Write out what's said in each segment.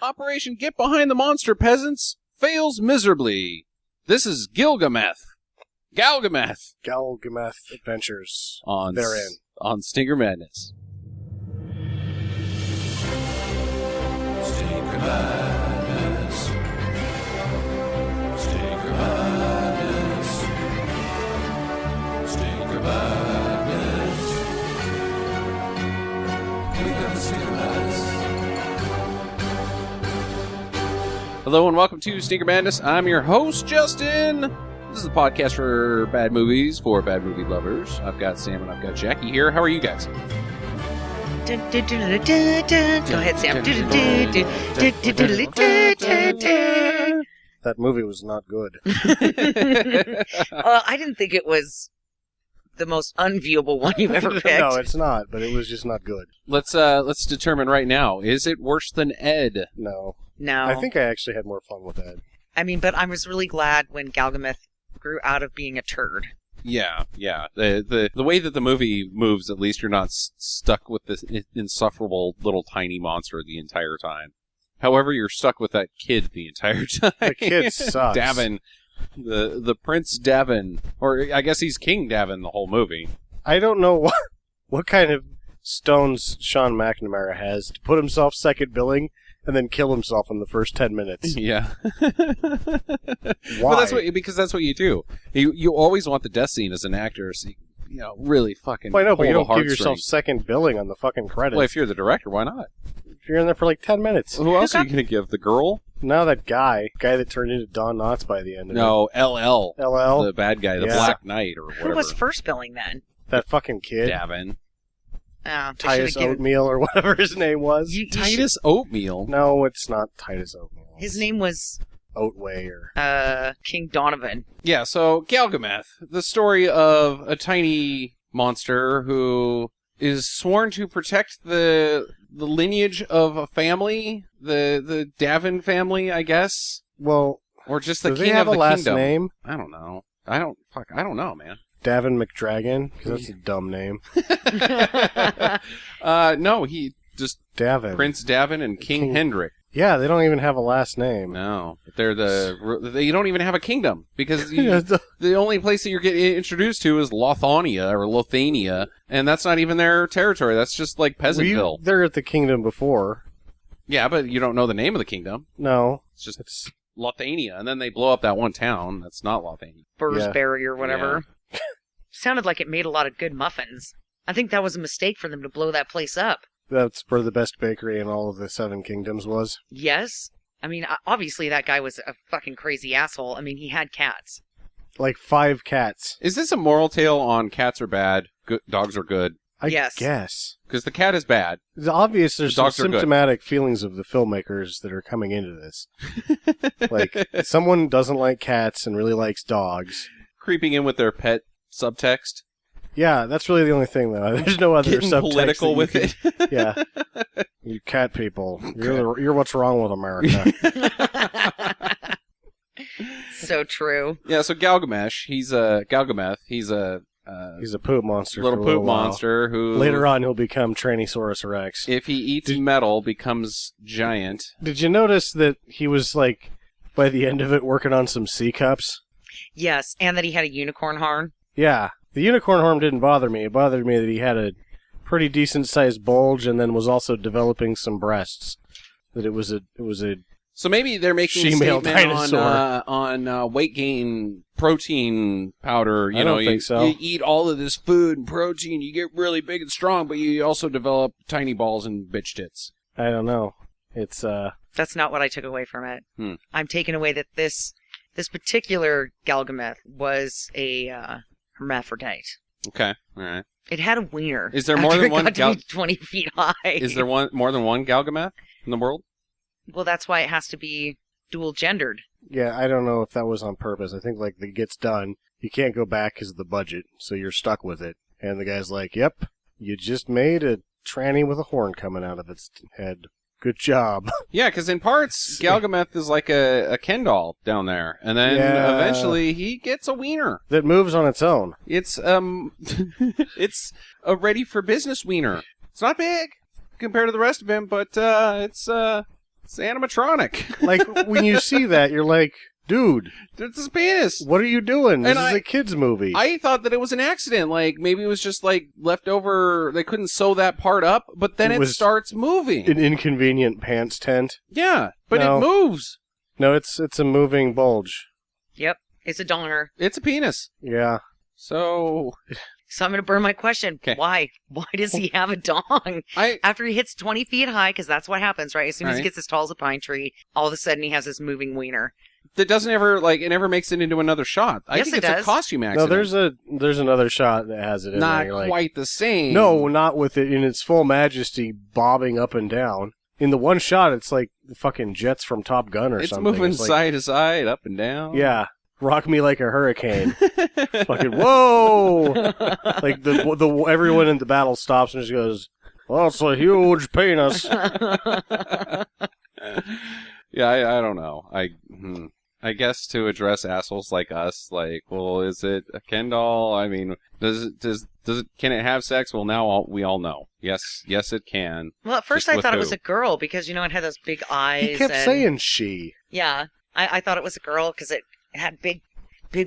Operation Get Behind the Monster, peasants, fails miserably. This is Galgameth Adventures. Therein. On Stinker Madness. Stinker Madness. Stinker Madness. Stinker Madness. We got the Stinker Madness. Hello and welcome to Stinker Madness. I'm your host, Justin. This is a podcast for bad movies, for bad movie lovers. I've got Sam and I've got Jackie here. How are you guys? Go ahead, Sam. That movie was not good. I didn't think it was the most unviewable one you've ever picked. No, it's not, but it was just not good. Let's determine right now. Is it worse than Ed? No. No. I think I actually had more fun with Ed. I mean, but I was really glad when Galgameth grew out of being a turd. Yeah. The way that the movie moves, at least you're not stuck with this insufferable little tiny monster the entire time. However, you're stuck with that kid the entire time. The kid sucks. Davin. The Prince Davin. Or I guess he's King Davin the whole movie. I don't know what kind of stones Sean McNamara has to put himself second billing and then kill himself in the first 10 minutes. Yeah. Why? Well, because that's what you do. You always want the death scene as an actor, so you really fucking. Well, I know, but you pull don't the give yourself second billing on the fucking credits. Well, if you're the director, why not? If you're in there for like 10 minutes. Who else are you going to give? The girl? Now that guy that turned into Don Knotts by the end of No, LL. LL? The bad guy, the Yeah. Black Knight or whatever. Who was first billing then? That fucking kid. Davin. Titus Oatmeal or whatever his name was. Titus Oatmeal? No, it's not Titus Oatmeal. His name was Oatway or King Donovan. Yeah, so Galgameth, the story of a tiny monster who is sworn to protect the lineage of a family, the Davin family, I guess. Well, or just the do king they have of the a last kingdom. name? I don't know. I don't know, man. Davin McDragon? Because that's a dumb name. No, he just Davin. Prince Davin and King Hendrik. Yeah, they don't even have a last name. No, they're they don't even have a kingdom because the only place that you're getting introduced to is Lothania or Lothania, and that's not even their territory. That's just like Peasantville. They're at the kingdom before. Yeah, but you don't know the name of the kingdom. No, it's just Lothania, and then they blow up that one town that's not Lothania. Bursbury or whatever. Yeah. Sounded like it made a lot of good muffins. I think that was a mistake for them to blow that place up. That's where the best bakery in all of the Seven Kingdoms was. Yes. I mean, obviously that guy was a fucking crazy asshole. I mean, he had cats. Like 5 cats. Is this a moral tale on cats are bad, dogs are good? I guess. Because the cat is bad. It's obvious there's some symptomatic good. Feelings of the filmmakers that are coming into this. Like, someone doesn't like cats and really likes dogs. Creeping in with their pet subtext. Yeah, that's really the only thing, though. There's no other Getting subtext. Political with it. Yeah. You cat people. You're what's wrong with America. So true. Yeah, so Galgameth, he's a poop monster. Little poop monster who later on he'll become Tyrannosaurus Rex. If he eats metal, becomes giant. Did you notice that he was like by the end of it working on some C cups? Yes, and that he had a unicorn horn. Yeah. The unicorn horn didn't bother me. It bothered me that he had a pretty decent sized bulge and then was also developing some breasts. That it was a So maybe they're making a statement on weight gain protein powder. You know, think so. You eat all of this food and protein, you get really big and strong, but you also develop tiny balls and bitch tits. I don't know. It's That's not what I took away from it. Hmm. I'm taking away that this particular Galgameth was a hermaphrodite. Okay, all right. It had a wiener. Is there more than one? It got to be 20 feet high. Is there more than one Galgameth in the world? Well, that's why it has to be dual gendered. Yeah, I don't know if that was on purpose. I think like it gets done, you can't go back because of the budget, so you're stuck with it. And the guy's like, "Yep, you just made a tranny with a horn coming out of its head. Good job." Yeah, because in parts, Galgameth is like a Ken doll down there, and then eventually he gets a wiener that moves on its own. It's it's a ready for business wiener. It's not big compared to the rest of him, but it's It's animatronic. Like, when you see that, you're like, dude, It's his penis. what are you doing? This And is a kid's movie. I thought that it was an accident. Like, maybe it was just, like, leftover. They couldn't sew that part up, but then It it was starts moving. An inconvenient pants tent. Yeah, but No. it moves. No, it's a moving bulge. Yep, it's a donger. It's a penis. Yeah. So, So I'm going to burn my question. 'Kay. Why? Why does he have a dong? I... After he hits 20 feet high, because that's what happens, right? As soon as he Right. gets as tall as a pine tree, all of a sudden he has this moving wiener. That doesn't ever, like, it never makes it into another shot. I Yes, think it it's a does. costume No, accident. there's another shot that has it in Not there. You're like, quite the same. no, not with it in its full majesty, bobbing up and down. In the one shot, it's like the fucking jets from Top Gun or It's something. moving It's like, side to side, up and down. yeah, rock me like a hurricane. Fucking whoa! Like the everyone in the battle stops and just goes, "Well, it's a huge penis." Yeah, I don't know. I guess to address assholes like us, like, well, is it a Ken doll? I mean, does it can it have sex? Well, now we all know. Yes, it can. Well, at first Just I with thought it who? was a girl because, it had those big eyes. He kept and... saying she. Yeah, I thought it was a girl because it had big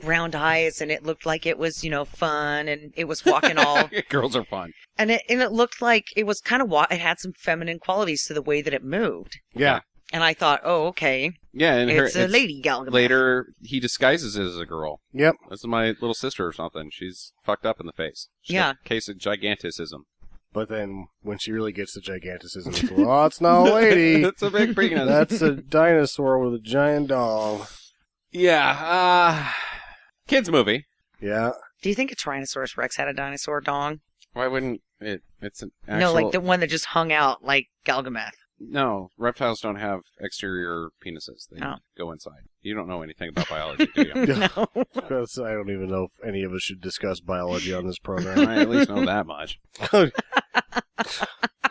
round eyes and it looked like it was, fun and it was walking all... Girls are fun. And it looked like it was kind of... It had some feminine qualities to the way that it moved. Yeah. And I thought, oh, okay, Yeah, and it's a lady Galgameth. Later, he disguises it as a girl. Yep. This is my little sister or something. She's fucked up in the face. She's Yeah. got a case of giganticism. But then when she really gets to giganticism, it's, well, it's not a lady. That's a big penis. That's a dinosaur with a giant dong. Yeah, kids movie. Yeah. Do you think a Tyrannosaurus Rex had a dinosaur dong? Why wouldn't it? It's an actual... No, like the one that just hung out like Galgameth. No, reptiles don't have exterior penises. They Oh. go inside. You don't know anything about biology, do you? No. Because I don't even know if any of us should discuss biology on this program. I at least know that much.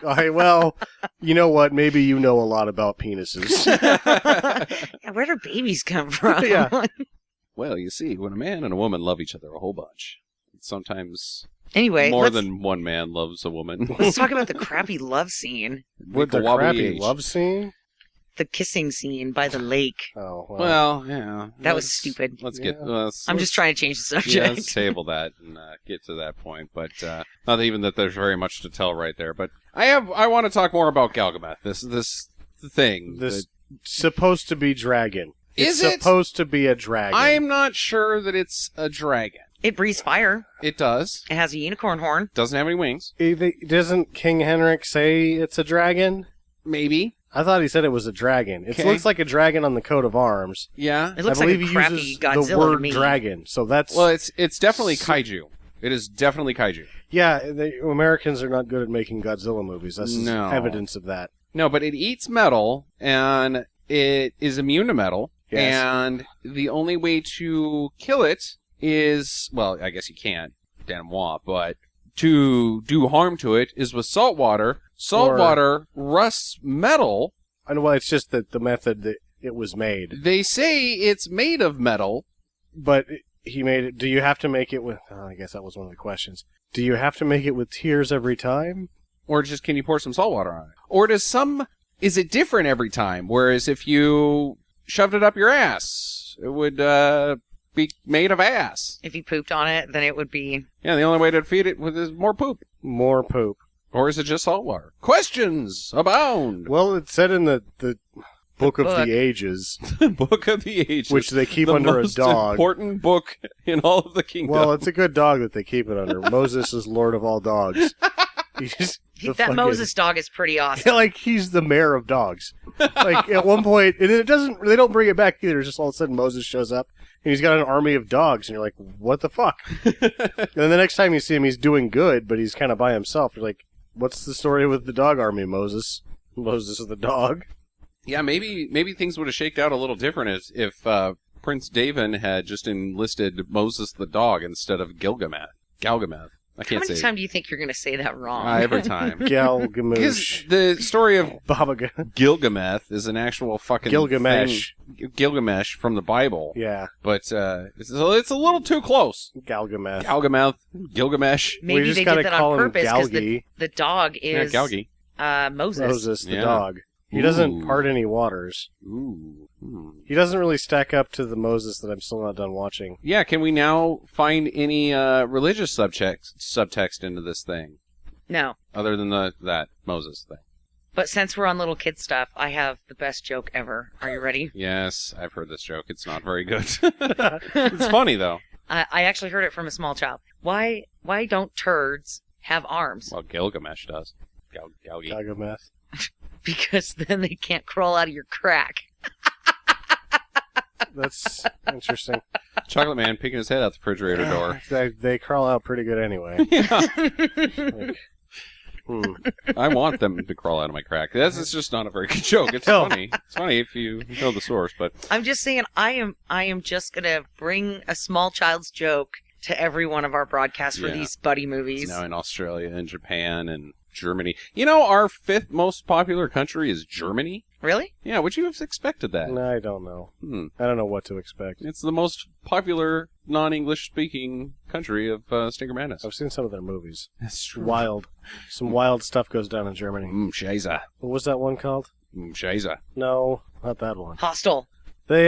All right, well, you know what? Maybe you know a lot about penises. Yeah, where do babies come from? Yeah. Well, you see, when a man and a woman love each other a whole bunch, sometimes Anyway, more let's, than one man loves a woman. let's talk about the crappy love scene. With the Wobbly crappy age. love scene? The kissing scene by the lake. Oh, Well, yeah. That was let's- stupid. Let's get. Yeah. I'm just trying to change the subject. Yeah, let's table that and get to that point. But not even that there's very much to tell right there. But I want to talk more about Galgameth. This thing. This supposed to be dragon. Is it's it? supposed to be a dragon. I'm not sure that it's a dragon. It breathes fire. It does. It has a unicorn horn. Doesn't have any wings. Doesn't King Henrik say it's a dragon? Maybe. I thought he said it was a dragon. It Okay. looks like a dragon on the coat of arms. Yeah. It looks I believe like a he crappy uses Godzilla the word to me. dragon. So that's Well, it's definitely kaiju. It is definitely kaiju. yeah. The Americans are not good at making Godzilla movies. That's No. evidence of that. No, but it eats metal and it is immune to metal. Yes. And the only way to kill it is, well, I guess you can't, damn moi, but to do harm to it is with salt water. Salt Or- water rusts metal. And well, it's just that the method that it was made. They say it's made of metal. But he made it. Do you have to make it with? Oh, I guess that was one of the questions. Do you have to make it with tears every time? Or just can you pour some salt water on it? Or is it different every time? Whereas if you shoved it up your ass, it would be made of ass. If you pooped on it, then it would be... Yeah, the only way to feed it is more poop. More poop. Or is it just salt water? Questions abound. Well, it said in the Book of book. the Ages, Book of the Ages. which they keep the under a most dog. important book in all of the kingdom. Well, it's a good dog that they keep it under. Moses is Lord of all dogs. He's the That fucking- Moses dog is pretty awesome. like he's the mayor of dogs. Like at one point, and it doesn't. They don't bring it back either. Just all of a sudden, Moses shows up and he's got an army of dogs, and you're like, "What the fuck?" And then the next time you see him, he's doing good, but he's kind of by himself. You're like, "What's the story with the dog army, Moses?" Moses is the dog. Yeah, maybe things would have shaked out a little different if Prince David had just enlisted Moses the dog instead of Galgameth. I How can't many say times do you think you're going to say that wrong? every time. Galgamoosh. Because the story of Babaga. Gilgameth is an actual fucking Gilgamesh. thing. Gilgamesh from the Bible. Yeah, But it's a little too close. Galgameth. Galgameth, Gilgamesh. We Maybe just they gotta did that call on him purpose because Galgi. the dog is Yeah, Galgi. Moses. Moses, the Yeah. dog. He doesn't Ooh. part any waters. Ooh. He doesn't really stack up to the Moses that I'm still not done watching. Yeah, can we now find any religious subtext into this thing? No. Other than that Moses thing. But since we're on little kid stuff, I have the best joke ever. Are you ready? Yes, I've heard this joke. It's not very good. It's funny, though. I actually heard it from a small child. Why don't turds have arms? Well, Gilgamesh does. Galgi. Galgameth. Because then they can't crawl out of your crack. That's interesting. Chocolate Man peeking his head out the refrigerator door. They crawl out pretty good anyway. Yeah. Like, I want them to crawl out of my crack. It's just not a very good joke. It's No. funny. It's funny if you know the source, but I'm just saying, I am just gonna bring a small child's joke to every one of our broadcasts for Yeah. these buddy it's movies. now in Australia and Japan and Germany. You know, our 5th most popular country is Germany. Really? Yeah, would you have expected that? no, I don't know. I don't know what to expect. It's the most popular non-English speaking country of Stinker Madness. I've seen some of their movies. That's true. Wild. Some wild stuff goes down in Germany. Scheiße. What was that one called? Scheiße. No, not that one. Hostel, They,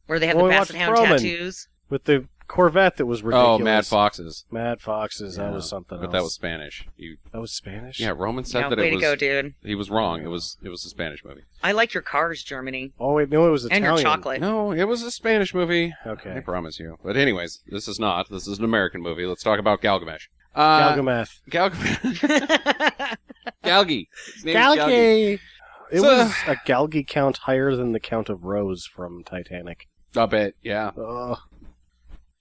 where they have Well, the we Basset watched Hound Roman. tattoos. with the Corvette that was ridiculous. Oh, Mad Foxes. Mad Foxes, that Yeah, was something But else. that was Spanish. That was Spanish? Yeah, Roman said Yeah, that way it to was. go, dude. He was wrong. It was a Spanish movie. I like your cars, Germany, Oh, wait, no, it was and Italian. your chocolate. No, it was a Spanish movie. I Okay. promise you. But anyways, this is not. This is an American movie. Let's talk about Galgamesh. Galgameth. Galgamesh. Galgi. His name's Galgi. It So- was a Galgi count higher than the Count of Rose from Titanic. I bet, yeah. Ugh.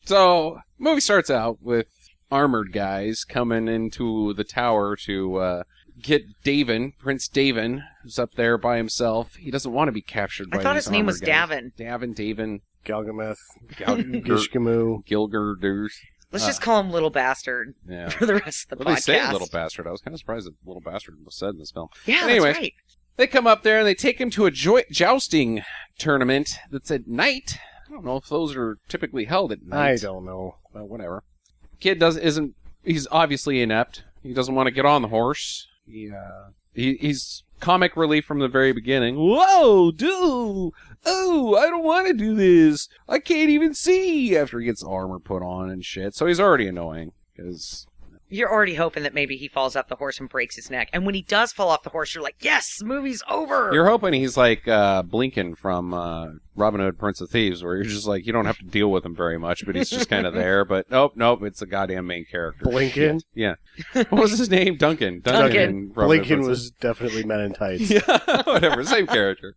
So, movie starts out with armored guys coming into the tower to get Davin, Prince Davin, who's up there by himself. He doesn't want to be captured by I thought these his name was armored guys. Davin. Davin, Galgameth. Gilger, Gishgamoo. Gilgerders. Let's just call him Little Bastard Yeah. for the rest of the Well, podcast. they say Little Bastard. I was kind of surprised that Little Bastard was said in this film. Yeah, Anyways. that's right. They come up there and they take him to a jousting tournament that's at night. I don't know if those are typically held at night. I don't know. But whatever. Kid he's obviously inept. He doesn't want to get on the horse. He's comic relief from the very beginning. Whoa, dude! Oh, I don't want to do this. I can't even see after he gets armor put on and shit. So he's already annoying because You're already hoping that maybe he falls off the horse and breaks his neck. And when he does fall off the horse, you're like, yes, movie's over. you're hoping he's like Blinken from Robin Hood, Prince of Thieves, where you're just like, you don't have to deal with him very much, but he's just kind of there. But nope, it's a goddamn main character. Blinken? Yeah. What was his name? Duncan. Duncan. in Robin Hood, Blinken Prince of- was definitely Men in Tights. Yeah, whatever. Same character.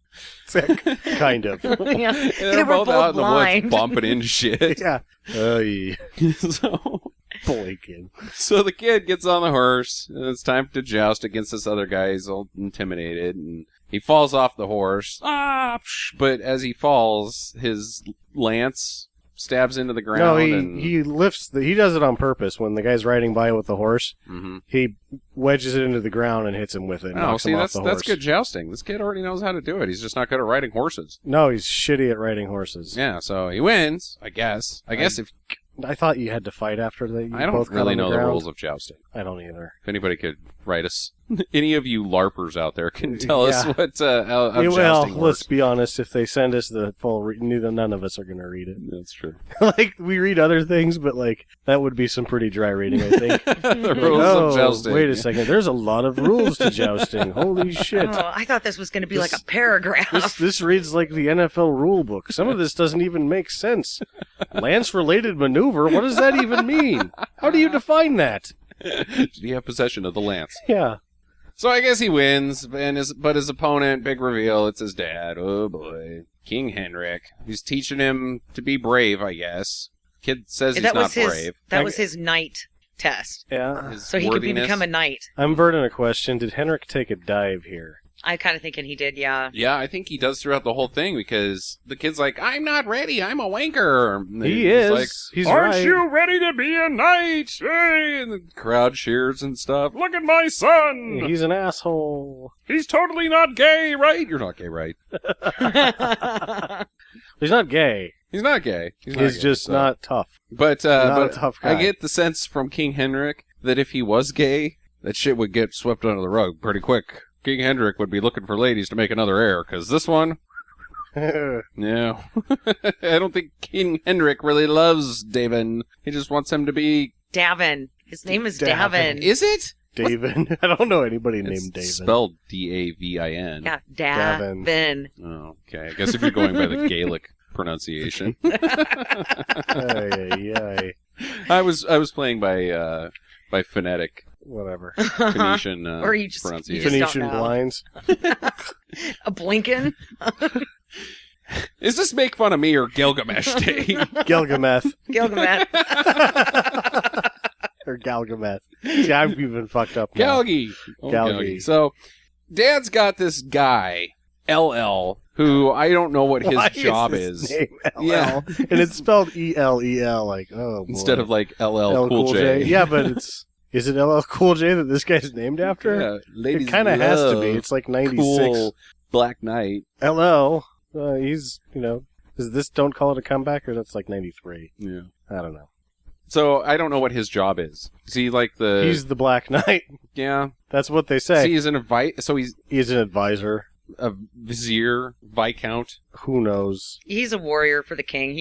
Kind of. Yeah. They're They were both out in the blind. woods bumping into shit. Yeah. Yeah. so, Blinken. so the kid gets on the horse, and it's time to joust against this other guy. He's all intimidated, and he falls off the horse. But as he falls, his lance stabs into the ground. No, and he lifts he does it on purpose. When the guy's riding by with the horse, Mhm. he wedges it into the ground and hits him with it. And Oh, knocks see, him that's off the horse. good jousting. This kid already knows how to do it. He's just not good at riding horses. No, he's shitty at riding horses. Yeah, so he wins, I guess. I guess if I thought you had to fight after that. I don't really know the rules of jousting. I don't either. If anybody could write us, any of you LARPers out there can tell us Yeah. what how Well, jousting let's works. be honest. If they send us the full, none of us are going to read it. That's true. Like we read other things, but like that would be some pretty dry reading, I think. The rules of jousting. Wait a second. There's a lot of rules to jousting. Holy shit! Oh, I thought this was going to be like a paragraph. This reads like the NFL rule book. Some of this doesn't even make sense. Lance-related maneuver. What does that even mean? How do you define that? Did he have possession of the lance? Yeah. So I guess he wins, but his opponent, big reveal, it's his dad. Oh boy, King Henrik. He's teaching him to be brave, I guess. Kid says he's not brave. That was his knight test. Yeah. His So he could worthiness. become a knight. I'm burning a question. Did Henrik take a dive here? I kind of thinking he did, yeah. Yeah, I think he does throughout the whole thing because the kid's like, I'm not ready, I'm a wanker. And He he's is. like, He's aren't right. you ready to be a knight? Hey! And the crowd cheers and stuff. Look at my son! He's an asshole. He's totally not gay, right? You're not gay, right? He's not gay. He's not gay. He's He's just so- not tough. But, not but a tough I guy. get the sense from King Henrik that if he was gay, that shit would get swept under the rug pretty quick. King Hendrik would be looking for ladies to make another heir, because this one, yeah. I don't think King Hendrik really loves Davin. He just wants him to be... Davin. His name is Davin. Davin. Is it? Davin. I don't know anybody named It's Davin. spelled D-A-V-I-N. Yeah, Davin. Davin. Oh, okay. I guess if you're going by the Gaelic pronunciation. Ay. I was playing by phonetic Whatever. Phoenician Or you just pronunciation. don't Phoenician know. blinds. A Blinken? Is this make fun of me or Gilgamesh Day? Galgameth. Gilgameth. Or Galgameth. Yeah, I've even fucked up now. Galgi. Oh, Galgi. So, Dad's got this guy, LL, who I don't know what his Why job is. is. His name LL? Yeah. And it's spelled E-L-E-L, like, oh, boy. Instead of like LL L Cool J. Yeah, but it's... Is it LL Cool J that this guy's named after? Yeah, ladies It kind of has to be. love It's like 96. cool Black Knight. LL, he's, is this Don't Call It a Comeback, or that's like 93? Yeah. I don't know. So I don't know what his job is. Is he like the? He's the Black Knight. yeah. That's what they So say. he's an so he's He's an advisor. a vizier, viscount. Who knows? He's a warrior for the king.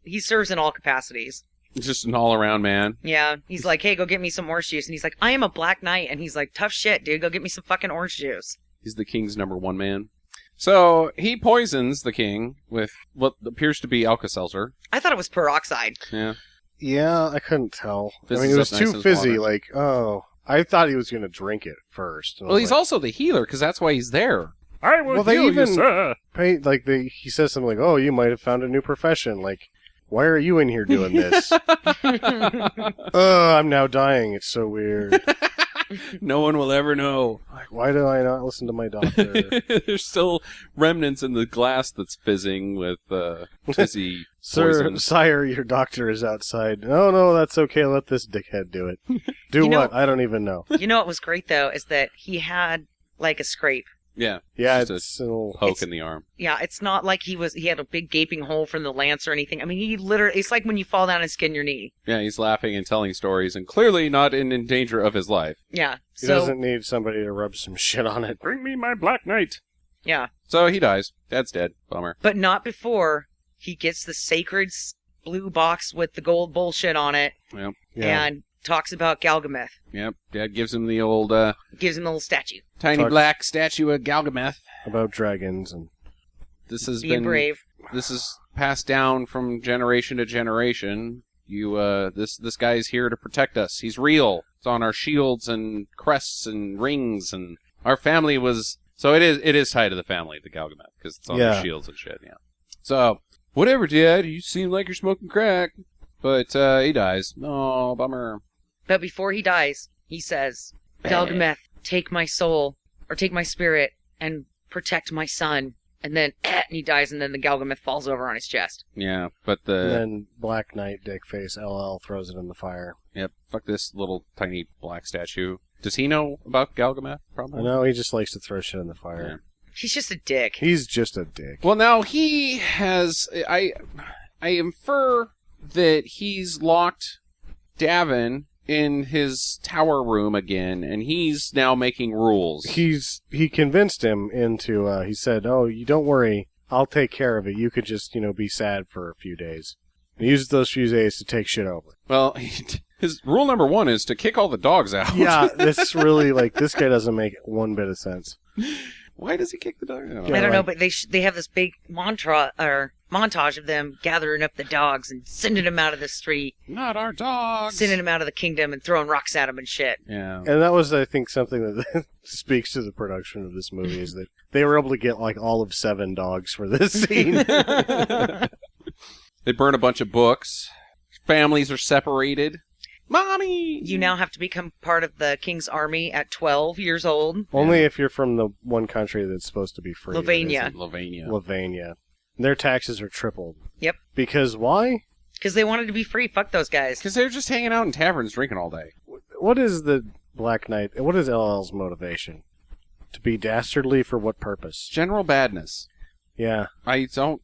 He serves in all capacities. Just an all-around man. Yeah. He's like, hey, go get me some orange juice. And he's like, I am a black knight. And he's like, tough shit, dude. Go get me some fucking orange juice. He's the king's #1 man. So he poisons the king with what appears to be Alka-Seltzer. I thought it was peroxide. Yeah. Yeah, I couldn't tell. Fizzes I mean, it was up nice too as fizzy. water. Like, oh, I thought he was going to drink it first. And I Well, was he's like, also the healer, because that's why he's there. I will they heal you, even sir. paint like he says something like, "Oh, you might have found a new profession." Like, why are you in here doing this? I'm now dying. It's so weird. No one will ever know. Like, why do I not listen to my doctor? There's still remnants in the glass that's fizzing with fizzy Sir, poison. sire, your doctor is outside. Oh, no, that's okay. Let this dickhead do it. Do You know- what? I don't even know. You know what was great, though, is that he had, like, a scrape. Yeah. Yeah, Just it's a little... Poke in the arm. Yeah, it's not like he had a big gaping hole from the lance or anything. I mean, he literally, it's like when you fall down and skin your knee. Yeah, he's laughing and telling stories and clearly not in danger of his life. Yeah. He So, doesn't need somebody to rub some shit on it. Bring me my Black Knight. yeah. So he dies. Dad's dead. Bummer. But not before he gets the sacred blue box with the gold bullshit on it Yep. Yeah. and talks about Galgameth. Yep. Dad gives him the old Gives him a little statue. tiny Talks- black statue of Galgameth. About dragons and... This has Being been brave. This is passed down from generation to generation. This guy's here to protect us. He's real. It's on our shields and crests and rings, and our family was. So it is tied to the family, the Galgameth, because it's on Yeah. their shields and shit. Yeah. So whatever, Dad. You seem like you're smoking crack, but he dies. Oh, bummer. But before he dies, he says, Galgameth, take my soul, or take my spirit, and protect my son. And then, and he dies, and then the Galgameth falls over on his chest. Yeah, but And then Black Knight, Dickface, LL throws it in the fire. yep. Fuck this little tiny black statue. Does he know about Galgameth? I Probably. know, he just likes to throw shit in the fire. He's just a dick. He's just a dick. Well, now he has. I infer that he's locked Davin in his tower room again, and he's now making rules. He convinced him into, he said, "Oh, you don't worry, I'll take care of it. You could just, be sad for a few days." And he uses those few days to take shit over. Well, his rule number 1 is to kick all the dogs out. Yeah, this really, this guy doesn't make one bit of sense. Why does he kick the dogs out? Yeah. I don't know, but they have this big montage of them gathering up the dogs and sending them out of the street, Not our dogs. sending them out of the kingdom and throwing rocks at them and shit. Yeah. And that was, I think, something that speaks to the production of this movie, is that they were able to get, all of 7 dogs for this scene. They burn a bunch of books. Families are separated. Mommy! You now have to become part of the king's army at 12 years old. Only if you're from the one country that's supposed to be free. that Slovenia. isn't. Slovenia. Slovenia. Their taxes are tripled. Yep. Because why? Because they wanted to be free. Fuck those guys. Because they're just hanging out in taverns drinking all day. What is the Black Knight? What is LL's motivation? To be dastardly for what purpose? General badness. Yeah. I don't...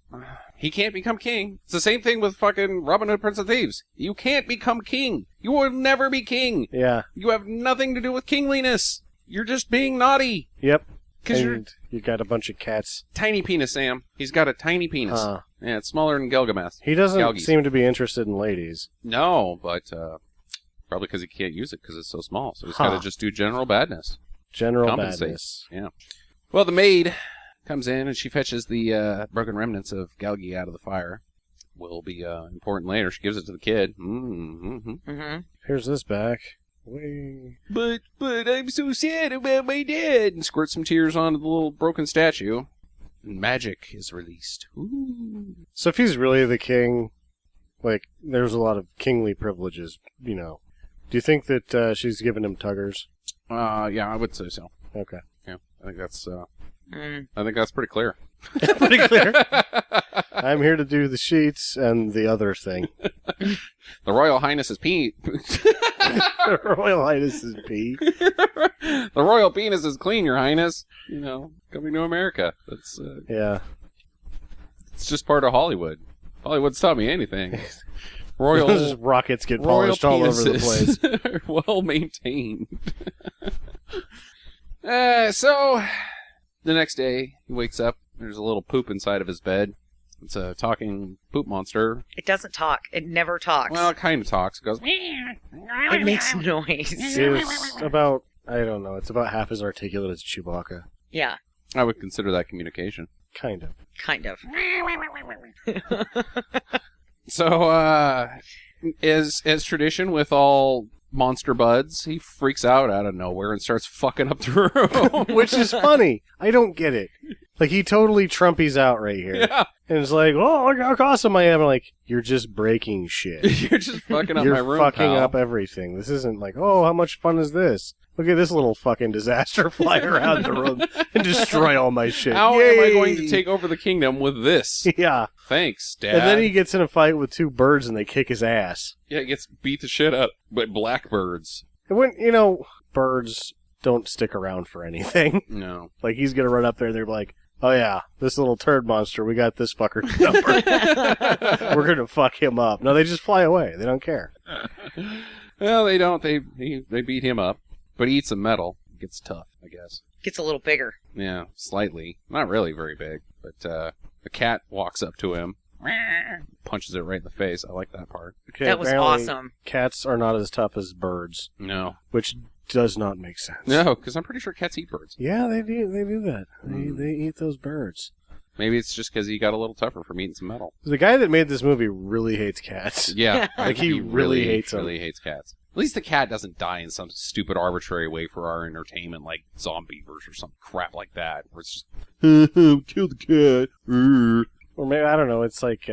He can't become king. It's the same thing with fucking Robin Hood, Prince of Thieves. You can't become king. You will never be king. Yeah. You have nothing to do with kingliness. You're just being naughty. Yep. Because you're And you got a bunch of cats. tiny penis, Sam. He's got a tiny penis. Huh. Yeah, it's smaller than Galgameth. He doesn't Galgies. seem to be interested in ladies. No, but probably because he can't use it because it's so small. So he's Huh. got to just do general badness. General Compensate. badness. Yeah. Well, the maid comes in and she fetches the broken remnants of Galgi out of the fire. Will be important later. She gives it to the kid. Mm-hmm. Mm-hmm. Here's this back. Whee. But I'm so sad about my dad. And squirts some tears onto the little broken statue. And magic is released. Ooh. So if he's really the king, like, there's a lot of kingly privileges, you know. Do you think that she's giving him tuggers? Yeah, I would say so. Okay. Yeah, I think that's pretty clear. Pretty clear. I'm here to do the sheets and the other thing. The Royal Highness is Pete. Royal Highness is P. The royal penis is clean, Your Highness. You know, coming to America. That's Yeah. it's just part of Hollywood. Hollywood's taught me anything. Royal Those rockets get royal polished all over the place. penises are well maintained. So the next day he wakes up. There's a little poop inside of his bed. It's a talking poop monster. It doesn't talk. It never talks. Well, it kind of talks. It goes. It makes noise. It's about, I don't know, it's about half as articulate as Chewbacca. Yeah, I would consider that communication. Kind of. kind of. So, as tradition with all monster buds, he freaks out of nowhere and starts fucking up the room. Which is funny. I don't get it. Like, he totally Trumpies out right here. Yeah. And it's like, oh, look how awesome I am. I'm like, you're just breaking shit. You're just fucking up You're my room, fucking pal. up everything. This isn't like, oh, how much fun is this? Look at this little fucking disaster fly around the room and destroy all my shit. How am I going to Yay! take over the kingdom with this? Yeah. Thanks, Dad. And then he gets in a fight with two birds and they kick his ass. Yeah, he gets beat the shit up by blackbirds. And when, you know, birds don't stick around for anything. No. Like, he's gonna run up there and they're like, oh yeah, this little turd monster, we got this fucker's number. We're gonna fuck him up. No, they just fly away. They don't care. Well, they don't. They beat him up, but he eats some metal. Gets tough, I guess. Gets a little bigger. Yeah, slightly. Not really very big, but a cat walks up to him, punches it right in the face. I like that part. Okay, That was apparently awesome. Cats are not as tough as birds, No. which does not make sense. No, because I'm pretty sure cats eat birds. Yeah, they do that. They eat those birds. Maybe it's just because he got a little tougher from eating some metal. The guy that made this movie really hates cats. Yeah. Like, he really hates them. Really hates cats. At least the cat doesn't die in some stupid arbitrary way for our entertainment, like zombievers or some crap like that, where it's just, kill the cat. Or maybe, I don't know, it's like,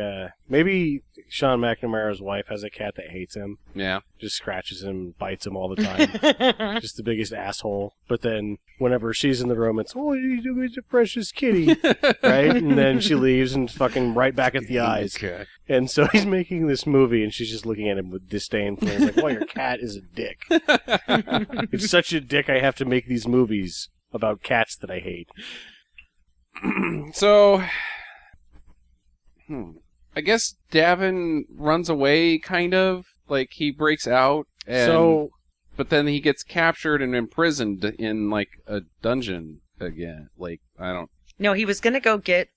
maybe Sean McNamara's wife has a cat that hates him. Yeah. Just scratches him, bites him all the time. Just the biggest asshole. But then, whenever she's in the room, it's, oh, you're a precious kitty. Right? And then she leaves and fucking right back at the eyes. Okay. And so he's making this movie, and she's just looking at him with disdain. He's like, well, your cat is a dick. It's such a dick I have to make these movies about cats that I hate. So, I guess Davin runs away, kind of. Like, he breaks out, and but then he gets captured and imprisoned in, like, a dungeon again. Like, I don't... No, he was going to go get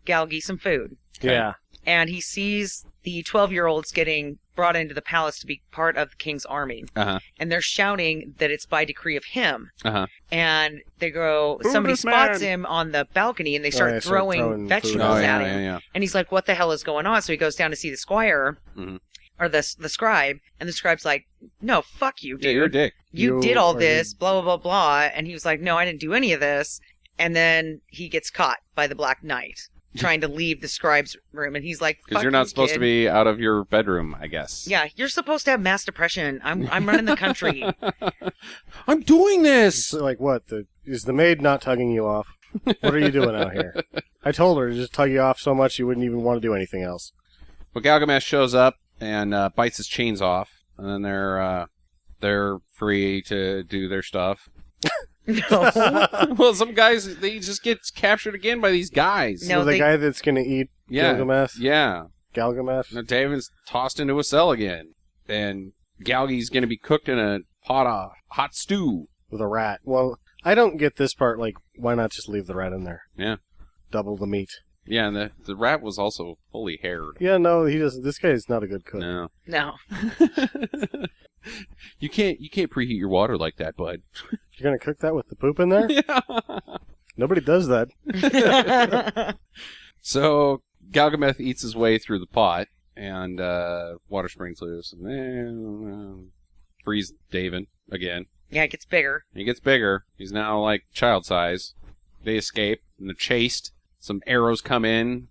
Galgi some food. Okay. Yeah. And he sees the 12-year-olds getting brought into the palace to be part of the king's army. Uh-huh. And they're shouting that it's by decree of him. Uh-huh. And they go, Who somebody this spots man? him on the balcony, and they Oh, start yeah, start throwing throwing food. vegetables Oh, yeah, at him. yeah. And he's like, what the hell is going on? So he goes down to see the squire, Mhm. or the scribe, and the scribe's like, no, fuck you, dude. Yeah, you're a dick. You You did all are this, blah, blah, blah, blah. And he was like, no, I didn't do any of this. And then he gets caught by the Black Knight trying to leave the scribe's room. And he's like, Because fuck you're not you, supposed to kid. be out of your bedroom, I guess. Yeah, you're supposed to have mass depression. I'm running the country. I'm doing It's this! like, what? Is the maid not tugging you off? What are you doing out here? I told her to just tug you off so much you wouldn't even want to do anything else. Well, Galgameth shows up and bites his chains off, and then they're free to do their stuff. No. Well, some guys, they just get captured again by these guys. No, So the they- guy that's going to eat Yeah. Galgameth? Yeah. Galgameth? Now Davin's tossed into a cell again, and Galgi's going to be cooked in a pot of hot stew. with a rat. Well, I don't get this part. Like, why not just leave the rat in there? Yeah. Double the meat. Yeah, and the rat was also fully haired. Yeah, no, he doesn't. This guy is not a good cook. No. No. You can't preheat your water like that, bud. You're gonna cook that with the poop in there? Yeah. Nobody does that. So Galgameth eats his way through the pot, and water springs loose, and then frees Davin again. Yeah, it gets bigger. He gets bigger. He's now like child size. They escape, and they're chased. Some arrows come in.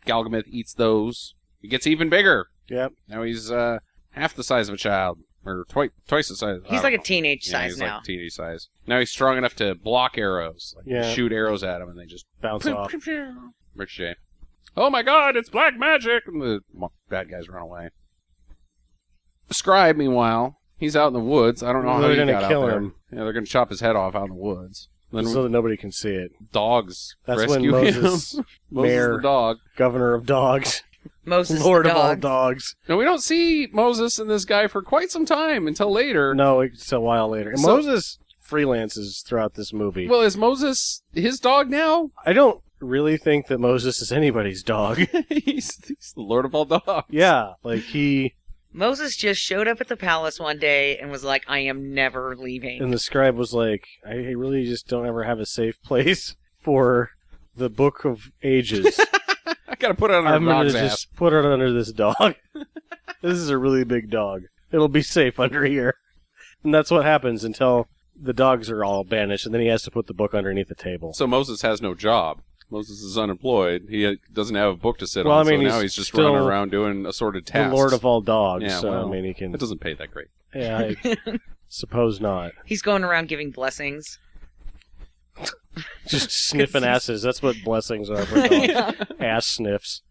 Galgameth eats those. He gets even bigger. Yep. Now he's half the size of a child, or twice the size. He's like a teenage Yeah, size he's now. like teenage size. Now he's strong enough to block arrows. Like, Yeah. shoot arrows at him, and they just Bounce off. Rich J. Oh my God! It's black magic, and the bad guys run away. The scribe, meanwhile, he's out in the woods. I don't know how They're he gonna got kill out there. him. Yeah, they're gonna chop his head off out in the woods. Then So that nobody can see it. dogs That's rescue when him. Moses, Moses mayor, the dog. governor of dogs, Moses lord the of all dog. dogs. Now we don't see Moses and this guy for quite some time until later. No, it's a while later. And So- Moses freelances throughout this movie. Well, is Moses his dog now? I don't really think that Moses is anybody's dog. he's the Lord of all dogs. Yeah, like he Moses just showed up at the palace one day and was like, I am never leaving. and the scribe was like, I really just don't ever have a safe place for the Book of Ages. I gotta put it on our I'm gonna dog's ass. just put it under this dog. This is a really big dog. It'll be safe under here. And that's what happens until the dogs are all banished, and then he has to put the book underneath the table. So Moses has no job. Moses is unemployed. He doesn't have a book to sit Well, on, I mean, so now he's he's just still running around doing assorted The tasks. Lord of all dogs. Yeah, so well, I mean, he can. It doesn't pay that great. Yeah, I suppose not. He's going around giving blessings. Just sniffing asses. That's what blessings are for dogs. Ass sniffs.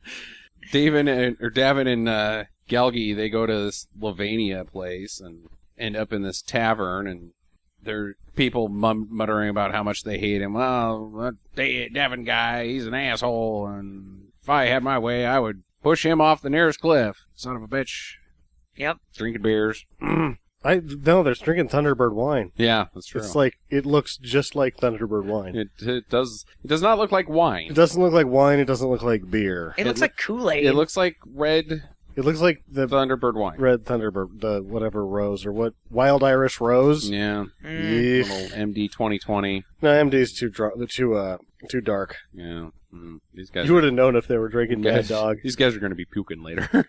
Davin and Galgi, they go to this Lavania place and end up in this tavern, and there are people muttering about how much they hate him. Well, that Davin guy, he's an asshole, and if I had my way, I would push him off the nearest cliff. Son of a bitch. Yep. Drinking beers. No, they're drinking Thunderbird wine. Yeah, that's true. It's like it looks just like Thunderbird wine. It does not look like wine. It doesn't look like wine. It doesn't look like beer. It looks like Kool-Aid. It looks like red It looks like the Thunderbird wine. red Thunderbird, the whatever rose or what Wild Irish Rose. Yeah. Yeah. Little MD 2020. No, MD's too too dark. Yeah. These guys. You would have known if they were drinking Mad guys- Dog. These guys are going to be puking later.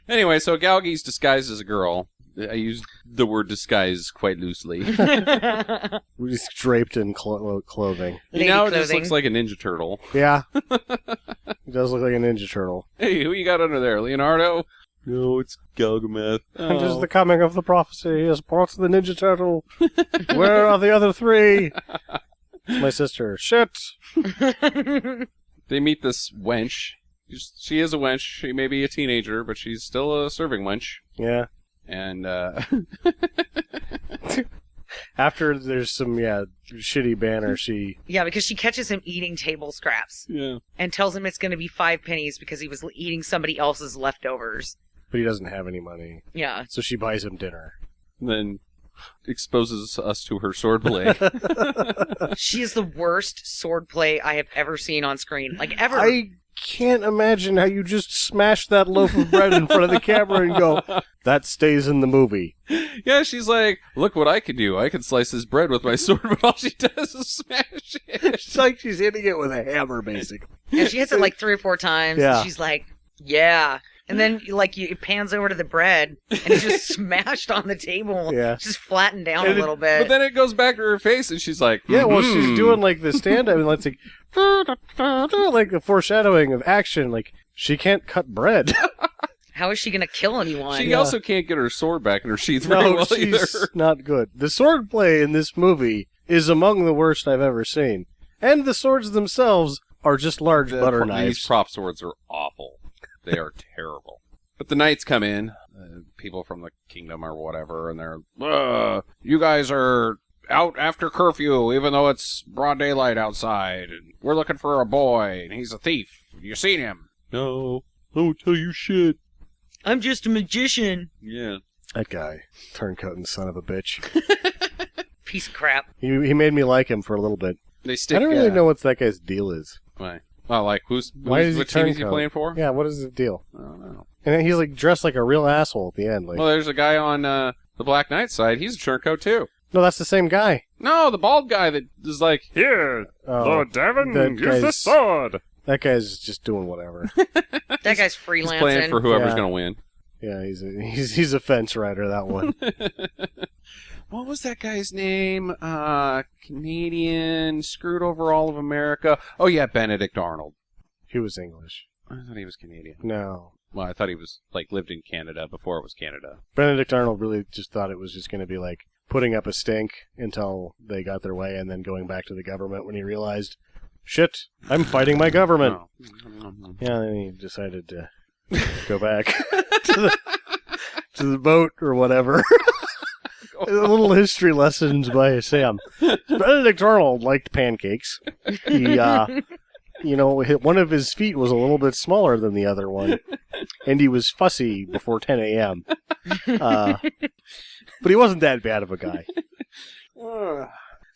Anyway, so Galgi's disguised as a girl. I used the word disguise quite loosely. He's draped in clothing. He Lady now just clothing. looks like a Ninja Turtle. Yeah, he does look like a Ninja Turtle. Hey, who you got under there? Leonardo? No, it's Galgameth. And just the coming of the prophecy. He has brought the Ninja Turtle. Where are the other three? It's my sister. Shit. They meet this wench. She is a wench. She may be a teenager, but she's still a serving wench. Yeah. And, After there's some shitty banner, she Yeah, because she catches him eating table scraps yeah. and tells him it's going to be 5 pennies because he was eating somebody else's leftovers. but he doesn't have any money, Yeah. so she buys him dinner. And then exposes us to her swordplay. She is the worst swordplay I have ever seen on screen. Like, ever. I can't imagine how you just smash that loaf of bread in front of the camera and go, that stays in the movie. Yeah, she's like, look what I can do. I can slice this bread with my sword, but all she does is smash it. It's like she's hitting it with a hammer, basically. And she hits it like 3 or 4 times. Yeah. And she's like, yeah. And then, like, it pans over to the bread, and it's just smashed on the table. Yeah. Just flattened down And a little bit. But then it goes back to her face, and she's like, Yeah, well, "Mhm." she's doing like the stand-up, and it's like, like the foreshadowing of action. Like, she can't cut bread. How is she going to kill anyone? She Yeah. also can't get her sword back in her sheath very No, well she's either. not good. The swordplay in this movie is among the worst I've ever seen. And the swords themselves are just large butter These knives. prop swords are awful. They are terrible. But the knights come in, people from the kingdom or whatever, and they're, you guys are out after curfew, even though it's broad daylight outside, and we're looking for a boy, and he's a thief. You seen him? No, I won't tell you shit. I'm just a magician. Yeah. That guy, turncoat and son of a bitch. Piece of crap. He made me like him for a little bit. They stick. I don't really know what that guy's deal is. Why? Well, like Why is he what team is he turncoat? playing for? Yeah, what is his deal? I don't know. And he's like dressed like a real asshole at the end. Like, Well, there's a guy on the Black Knight side. He's a turncoat too. no, that's the same guy. No, the bald guy that is like, here, Oh, Lord Davin, that use the guy's- sword. That guy's just doing whatever. That guy's He's freelancing. playing for whoever's Yeah. going to win. Yeah, he's a fence rider. That one. What was that guy's name? Canadian, screwed over all of America. Oh yeah, Benedict Arnold. He was English. I thought he was Canadian. No, Well, I thought he was lived in Canada before it was Canada. Benedict Arnold really just thought it was just going to be like putting up a stink until they got their way, and then going back to the government when he realized, shit, I'm fighting my government. Oh. Yeah, then he decided to go back to the boat or whatever. A little history lessons by Sam. Benedict Arnold liked pancakes. He, one of his feet was a little bit smaller than the other one, and he was fussy before 10 a.m. But he wasn't that bad of a guy.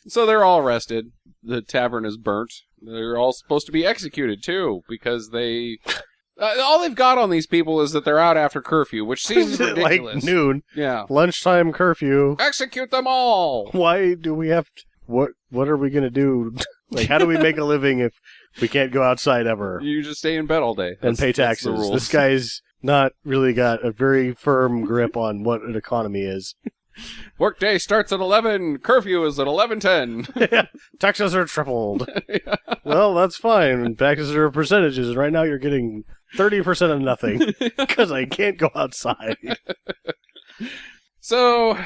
So they're all arrested. The tavern is burnt. They're all supposed to be executed too, because they... all they've got on these people is that they're out after curfew, which seems ridiculous. Like noon, Yeah. lunchtime curfew. Execute them all! Why do we have to... What are we going to do? Like, how do we make a living if we can't go outside ever You just stay in bed all day. and pay That's the taxes? rules. This guy's not really got a very firm grip on what an economy is. Workday starts at 11. Curfew is at 11:10. Taxes are tripled. Well, that's fine. Taxes are percentages, and right now you're getting 30% of nothing because I can't go outside. So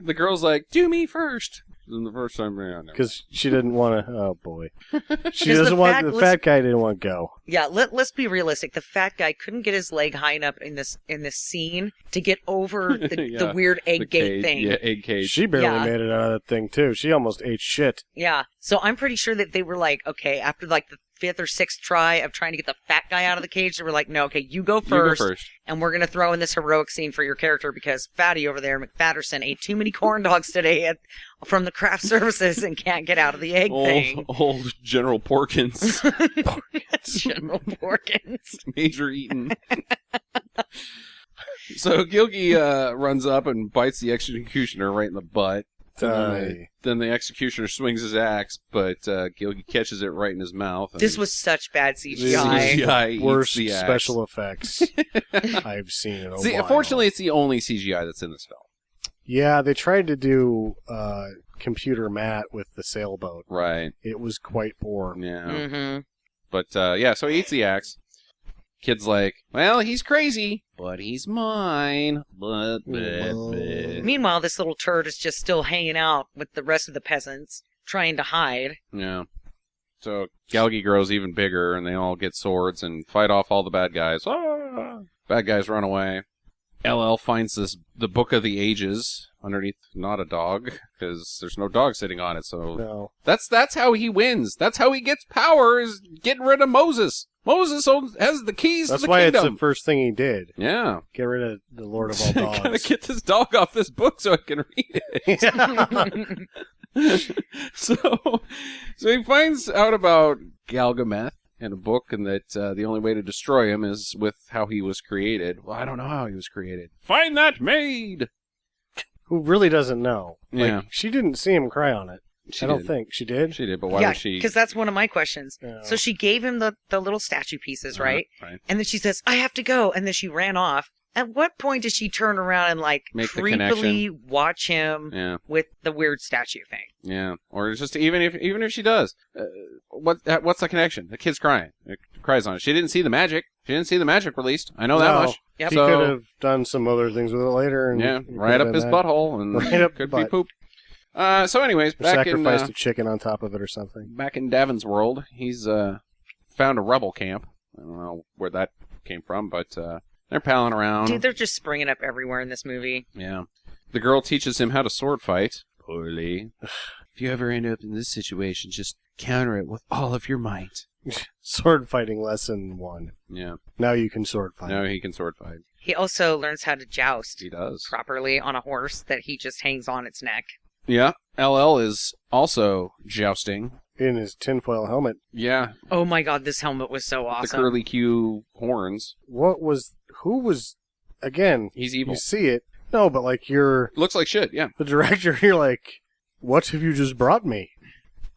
the girl's like, "Do me first." And the first time, yeah, no. Because she didn't want to. Oh boy, she 'Cause doesn't want. fact- The let's- fat guy didn't want to go. Yeah, let's be realistic. The fat guy couldn't get his leg high enough in this scene to get over the, Yeah, the weird egg The gate cage. thing. Yeah, egg cage. She barely Yeah. made it out of that thing too. She almost ate shit. Yeah. So I'm pretty sure that they were like, okay, after like the 5th or 6th try of trying to get the fat guy out of the cage, they were like, no, okay, you go You first, go first. and we're gonna throw in this heroic scene for your character because Fatty over there, McFatterson, ate too many corn dogs today from the craft services and can't get out of the egg thing. Old General Porkins. General Porkins. Major Eaton. So Gilgy runs up and bites the executioner right in the butt. Then the executioner swings his axe, but Gilgy catches it right in his mouth. and This was such bad CGI. CGI eats Worst the axe. special effects I've seen in a See, while. fortunately, it's the only CGI that's in this film. Yeah, they tried to do computer matte with the sailboat. Right. It was quite poor. Yeah. Mm-hmm. But, yeah, so he eats the axe. Kid's like, well, he's crazy, but he's mine. But. Meanwhile, this little turd is just still hanging out with the rest of the peasants, trying to hide. Yeah. So Galgi grows even bigger, and they all get swords and fight off all the bad guys. Ah! Bad guys run away. LL finds the Book of the Ages underneath not a dog, because there's no dog sitting on it. So No. that's how he wins. That's how he gets power, is getting rid of Moses. Moses has the keys That's to the why kingdom. it's the first thing he did. Yeah. Get rid of the Lord of all I gotta dogs. get this dog off this book so I can read it. So he finds out about Galgameth in a book, and that the only way to destroy him is with how he was created. Well, I don't know how he was created. Find that maid! Who really doesn't know. Like, Yeah. she didn't see him cry on it. I don't think. She did? She did, but why yeah, would she? because that's one of my questions. Yeah. So she gave him the little statue pieces, right? Right. And then she says, I have to go. And then she ran off. At what point does she turn around and, like, Make the creepily watch him Yeah, with the weird statue thing? yeah. Or it's just even if she does, what's the connection? The kid's crying. It cries on it. She didn't see the magic. She didn't see the magic released. I know that No. much. Yep. He So- could have done some other things with it later. And Yeah, it could right have up been his that. butthole, and Right up could the be butt. poop. So anyways, back in Sacrificed a chicken on top of it or something. Davin's world, he's found a rebel camp. I don't know where that came from, but they're palling around. Dude, they're just springing up everywhere in this movie. Yeah. The girl teaches him how to sword fight. Poorly. If you ever end up in this situation, just counter it with all of your might. Sword fighting lesson 1. Yeah. Now you can sword fight. Now he can sword fight. He also learns how to joust He does. properly on a horse that he just hangs on its neck. Yeah. LL is also jousting. In his tinfoil helmet. Yeah. Oh my god, this helmet was so The awesome. curly Q horns. Who was, again, He's evil. you see it. No, but like you're Looks like shit, yeah. the director, you're like, what have you just brought me?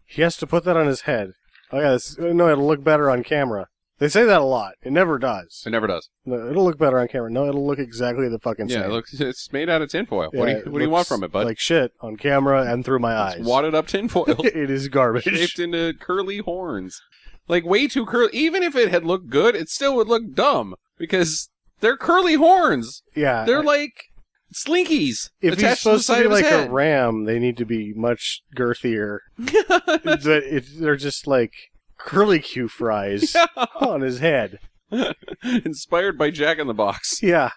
He has to put that on his head. Oh yeah, no, it'll look better on camera. They say that a lot. It never does. It never does. No, it'll look better on camera. No, it'll look exactly the fucking same. Yeah, it's made out of tinfoil. Yeah, What do it you want looks from it, bud? Like shit on camera and through my eyes. It's wadded up tinfoil. It is garbage. Shaped into curly horns. Like, way too curly. Even if it had looked good, it still would look dumb. Because they're curly horns. Yeah. They're like slinkies. If he's attached to the supposed to side be of his like head. a ram, they need to be much girthier. They're just like curly Q fries on his head. Inspired by Jack in the Box. Yeah.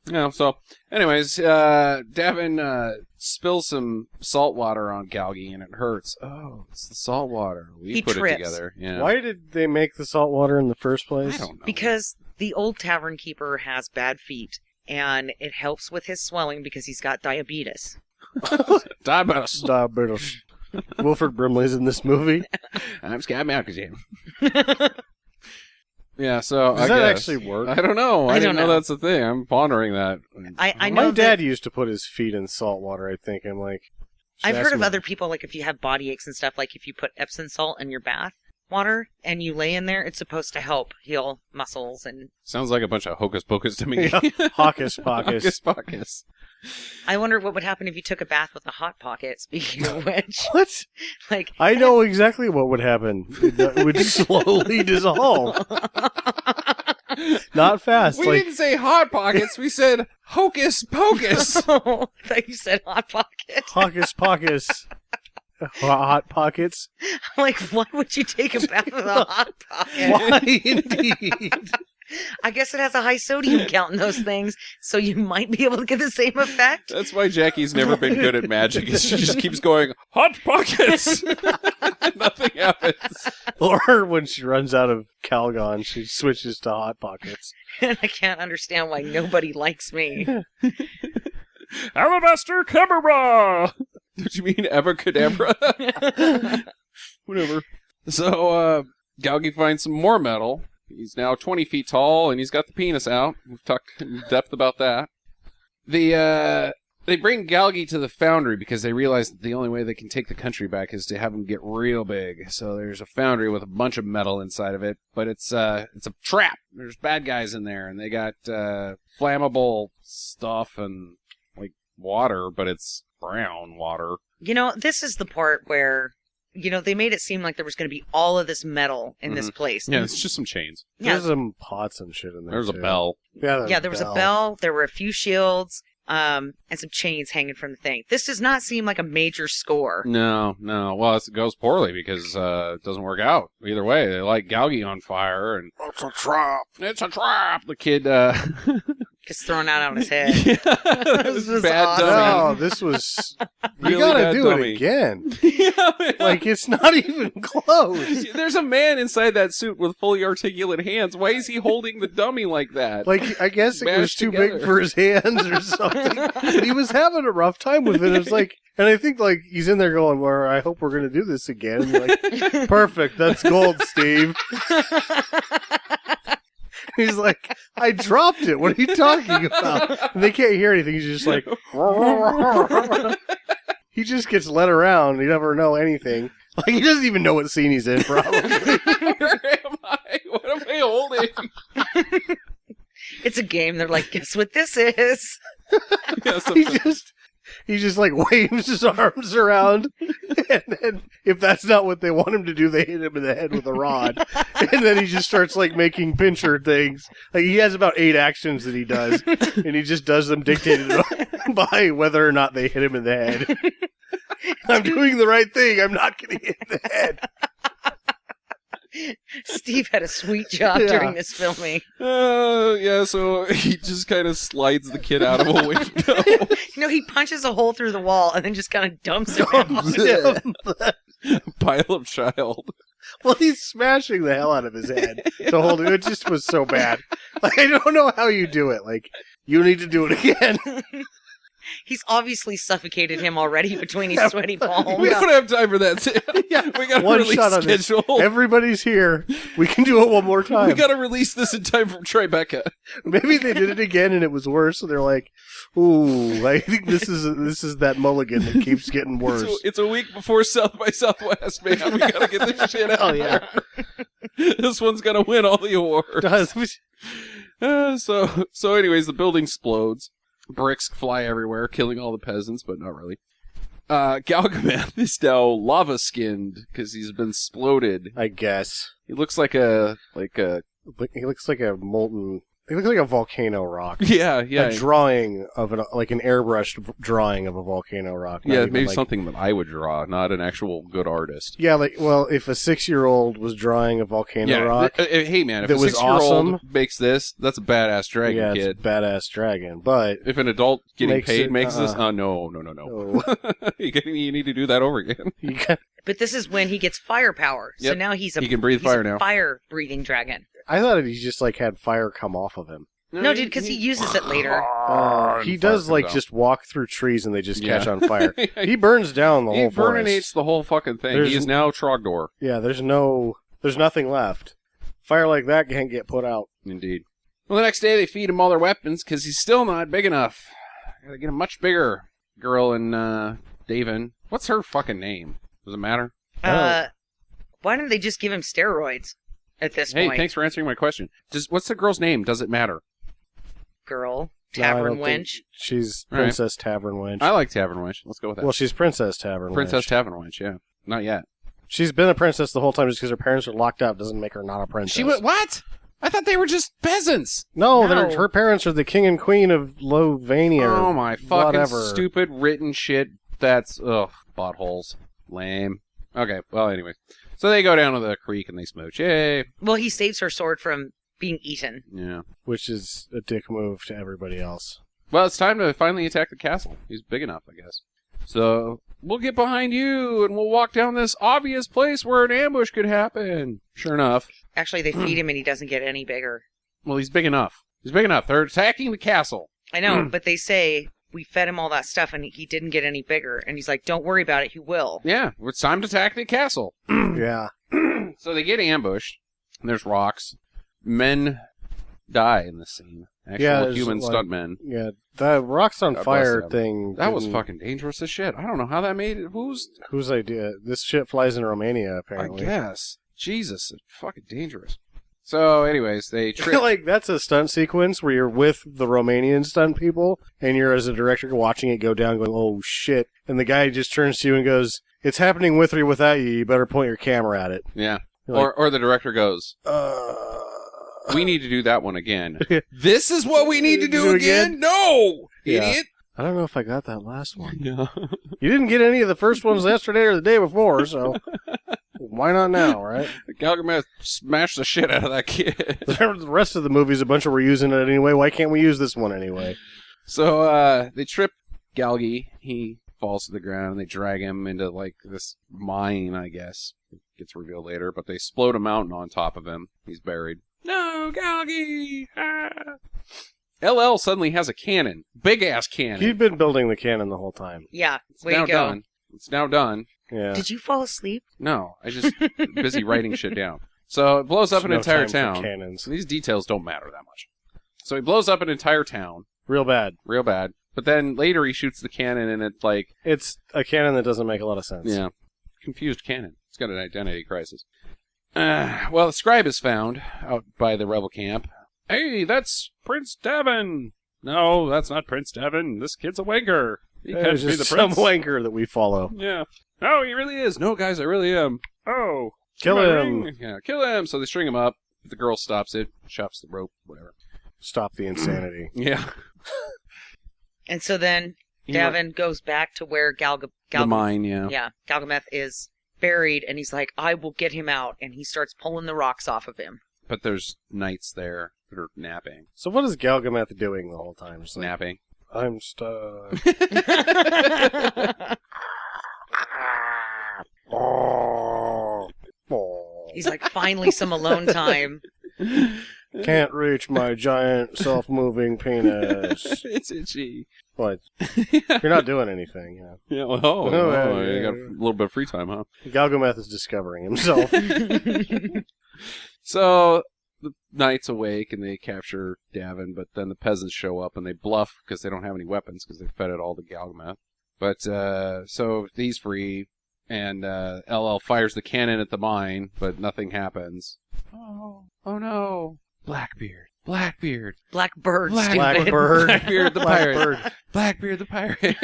Yeah, so, anyways, Davin spills some salt water on Galgi and it hurts. Oh, it's the salt water. We He put trips. it together. Yeah. Why did they make the salt water in the first place? I don't know. Because the old tavern keeper has bad feet, and it helps with his swelling because he's got diabetes. Diabetes. Diabetes. Wilford Brimley's in this movie. I'm Scott Malkazam. Yeah, so Does I that guess. actually work? I don't know. I I didn't don't know know. that's a thing. I'm pondering that. I know My dad that used to put his feet in salt water, I think. I'm like... I've ask heard of him- other people, like if you have body aches and stuff, like if you put Epsom salt in your bath water and you lay in there, it's supposed to help heal muscles and Sounds like a bunch of hocus pocus to me. Yeah. Hocus pocus. Hocus pocus. I wonder what would happen if you took a bath with a hot pocket, speaking of which. What? Like, I know exactly what would happen. It would slowly dissolve. Not fast. We like didn't say hot pockets. We said hocus pocus. I thought you said hot pocket. Hocus pocus. Hot pockets. Like, why would you take a bath with a hot pocket? Why indeed? I guess it has a high sodium count in those things, so you might be able to get the same effect. That's why Jackie's never been good at magic. Is she just keeps going hot pockets. Nothing happens. Or when she runs out of Calgon, she switches to Hot Pockets. And I can't understand why nobody likes me. Alabaster Camera. Don't you mean Abracadabra? Whatever. So, Galgi finds some more metal. He's now 20 feet tall, and he's got the penis out. We've talked in depth about that. They bring Galgi to the foundry because they realize that the only way they can take the country back is to have him get real big. So there's a foundry with a bunch of metal inside of it, but it's a trap. There's bad guys in there, and they got flammable stuff and like water, but it's brown water. You know, this is the part where, you know, they made it seem like there was going to be all of this metal in this place. Yeah, it's just some chains. Yeah. There's some pots and shit in there. There's a too. bell. Yeah, there was a bell, there were a few shields, and some chains hanging from the thing. This does not seem like a major score. No. Well, it goes poorly because it doesn't work out. Either way, they light Galgi on fire, and it's a trap. It's a trap. The kid Just throwing that on his head. this was bad awesome. dummy. No, this was... Really you gotta bad do dummy. it again. Yeah. Like, it's not even close. There's a man inside that suit with fully articulate hands. Why is he holding the dummy like that? Like, I guess it was Mashed too together. big for his hands or something. But he was having a rough time with it. It's like, and I think, like, he's in there going, well, I hope we're going to do this again. And you're like, perfect. That's gold, Steve. He's like, I dropped it. What are you talking about? And they can't hear anything. He's just like, he just gets led around. You never know anything. Like, he doesn't even know what scene he's in, probably. Where am I? What am I holding? It's a game. They're like, guess what this is? Yeah, He just like waves his arms around, and then if that's not what they want him to do, they hit him in the head with a rod, and then he just starts like making pincher things. Like he has about 8 actions that he does, and he just does them dictated by whether or not they hit him in the head. I'm doing the right thing. I'm not getting hit in the head. Steve had a sweet job Yeah. during this filming. yeah, so he just kind of slides the kid out of a window. You know, he punches a hole through the wall and then just kind of dumps it out. Pile of child. Well, he's smashing the hell out of his head to hold it. It just was so bad. Like, I don't know how you do it. Like, you need to do it again. He's obviously suffocated him already between his sweaty palms. We don't have time for that, Sam. We got to One release shot on this. schedule. Everybody's here. We can do it one more time. We got to release this in time for Tribeca. Maybe they did it again and it was worse. So they're like, "Ooh, I think this is that mulligan that keeps getting worse." It's a week before South by Southwest, man. We got to get this shit out. Oh yeah, This one's gonna win all the awards. So anyways, the building explodes. Bricks fly everywhere, killing all the peasants, but not really. Galgameth is now lava-skinned because he's been exploded. I guess He looks like a he looks like a molten. He looks like a volcano rock. yeah. A drawing of an airbrushed drawing of a volcano rock. Not Yeah, even maybe something that I would draw, not an actual good artist. Yeah, if a 6-year-old was drawing a volcano rock, hey man, if that a was 6-year-old awesome, makes this, that's a badass dragon, yeah, kid. it's a badass dragon. But If an adult getting Makes paid it- makes this, no. oh, You need to do that over again. you got, But this is when he gets fire power. So Yep. now he's He can breathe he's fire a now. fire-breathing dragon. I thought he just had fire come off of him. No, dude, because he uses it later. He does just walk through trees and they just catch Yeah. on fire. He burns down the He whole forest. burninates the whole fucking thing. There's- He is now Trogdor. Yeah, there's nothing left. Fire like that can't get put out. Indeed. Well, the next day they feed him all their weapons because he's still not big enough. Gotta get a much bigger girl in Davin. What's her fucking name? Does it matter? Why don't they just give him steroids at this Hey, point? thanks for answering my question. What's the girl's name? Does it matter? Girl, No, I tavern don't think- wench. She's All right. Princess Tavern Wench. I like Tavern Wench. Let's go with that. Well, she's Princess Tavern Princess Wench. Tavern Wench, yeah. Not yet. She's been a princess the whole time just because her parents are locked out doesn't make her not a princess. She went, what? I thought they were just peasants. No, No. her parents are the king and queen of Lovania. Oh my fucking whatever. stupid written shit. That's, buttholes. Lame. Okay, well, anyway. So they go down to the creek and they smooch. Yay. Well, he saves her sword from being eaten. Yeah. Which is a dick move to everybody else. Well, it's time to finally attack the castle. He's big enough, I guess. So, we'll get behind you and we'll walk down this obvious place where an ambush could happen. Sure enough. Actually, they feed him and he doesn't get any bigger. Well, he's big enough. He's big enough. They're attacking the castle. I know, but they say we fed him all that stuff and he didn't get any bigger. And he's like, don't worry about it, he will. Yeah, it's time to attack the castle. Yeah. So they get ambushed. And there's rocks. Men die in this scene. Actual there's, human like, stuntmen. Yeah. The rocks on God bless fire them. thing. That was didn't- fucking dangerous as shit. I don't know how that made it. Whose idea? This shit flies in Romania, I apparently. guess. Jesus, it's fucking dangerous. So, anyways, they I trip. feel like that's a stunt sequence where you're with the Romanian stunt people, and you're, as a director, watching it go down, going, oh, shit. And the guy just turns to you and goes, it's happening with or without you. You better point your camera at it. Yeah. You're like, Or the director goes, we need to do that one again. This is what we need to do again? No! Yeah. Idiot! I don't know if I got that last one. Yeah. You didn't get any of the first ones yesterday or the day before, so why not now, right? Galgameth smashed the shit out of that kid. The rest of the movie's a bunch of we're using it anyway. Why can't we use this one anyway? So, they trip Galgi. He falls to the ground, and they drag him into, like, this mine, I guess. It gets revealed later, but they explode a mountain on top of him. He's buried. No, Galgi! Ah. LL suddenly has a cannon. Big-ass cannon. He'd been building the cannon the whole time. Yeah, It's way now to go. done. It's now done. Yeah. Did you fall asleep? No, I just busy writing shit down. So it blows up an No entire time for town. cannons. So these details don't matter that much. So he blows up an entire town, Real bad. real bad. But then later he shoots the cannon and it's like, It's a cannon that doesn't make a lot of sense. yeah, confused cannon. It's got an identity crisis. Well, the scribe is found out by the rebel camp. Hey, that's Prince Devon. No, that's not Prince Devon. This kid's a wanker. He can't It's be the just some prince. wanker that we follow. Yeah. Oh, he really is. No, guys, I really am. Oh. Kill my him. ring. Yeah, kill him. So they string him up. The girl stops it, chops the rope, whatever. Stop the insanity. Yeah. And so then He Davin goes back to where the mine, yeah. Galgameth is buried, and he's like, I will get him out. And he starts pulling the rocks off of him. But there's knights there that are napping. So what is Galgameth doing the whole time? Just like, Napping. I'm stuck. Oh. He's like, finally some alone time. Can't reach my giant self-moving penis. It's itchy. Well, you're not doing anything. Yeah, well, yeah, you got a little bit of free time, huh? Galgameth is discovering himself. So the knights awake and they capture Davin, but then the peasants show up and they bluff because they don't have any weapons because they fed it all to Galgameth. But so he's free, and LL fires the cannon at the mine, but nothing happens. Oh no! Blackbeard. Blackbird. Blackbird. Blackbeard the pirate. Blackbird. Blackbeard the pirate.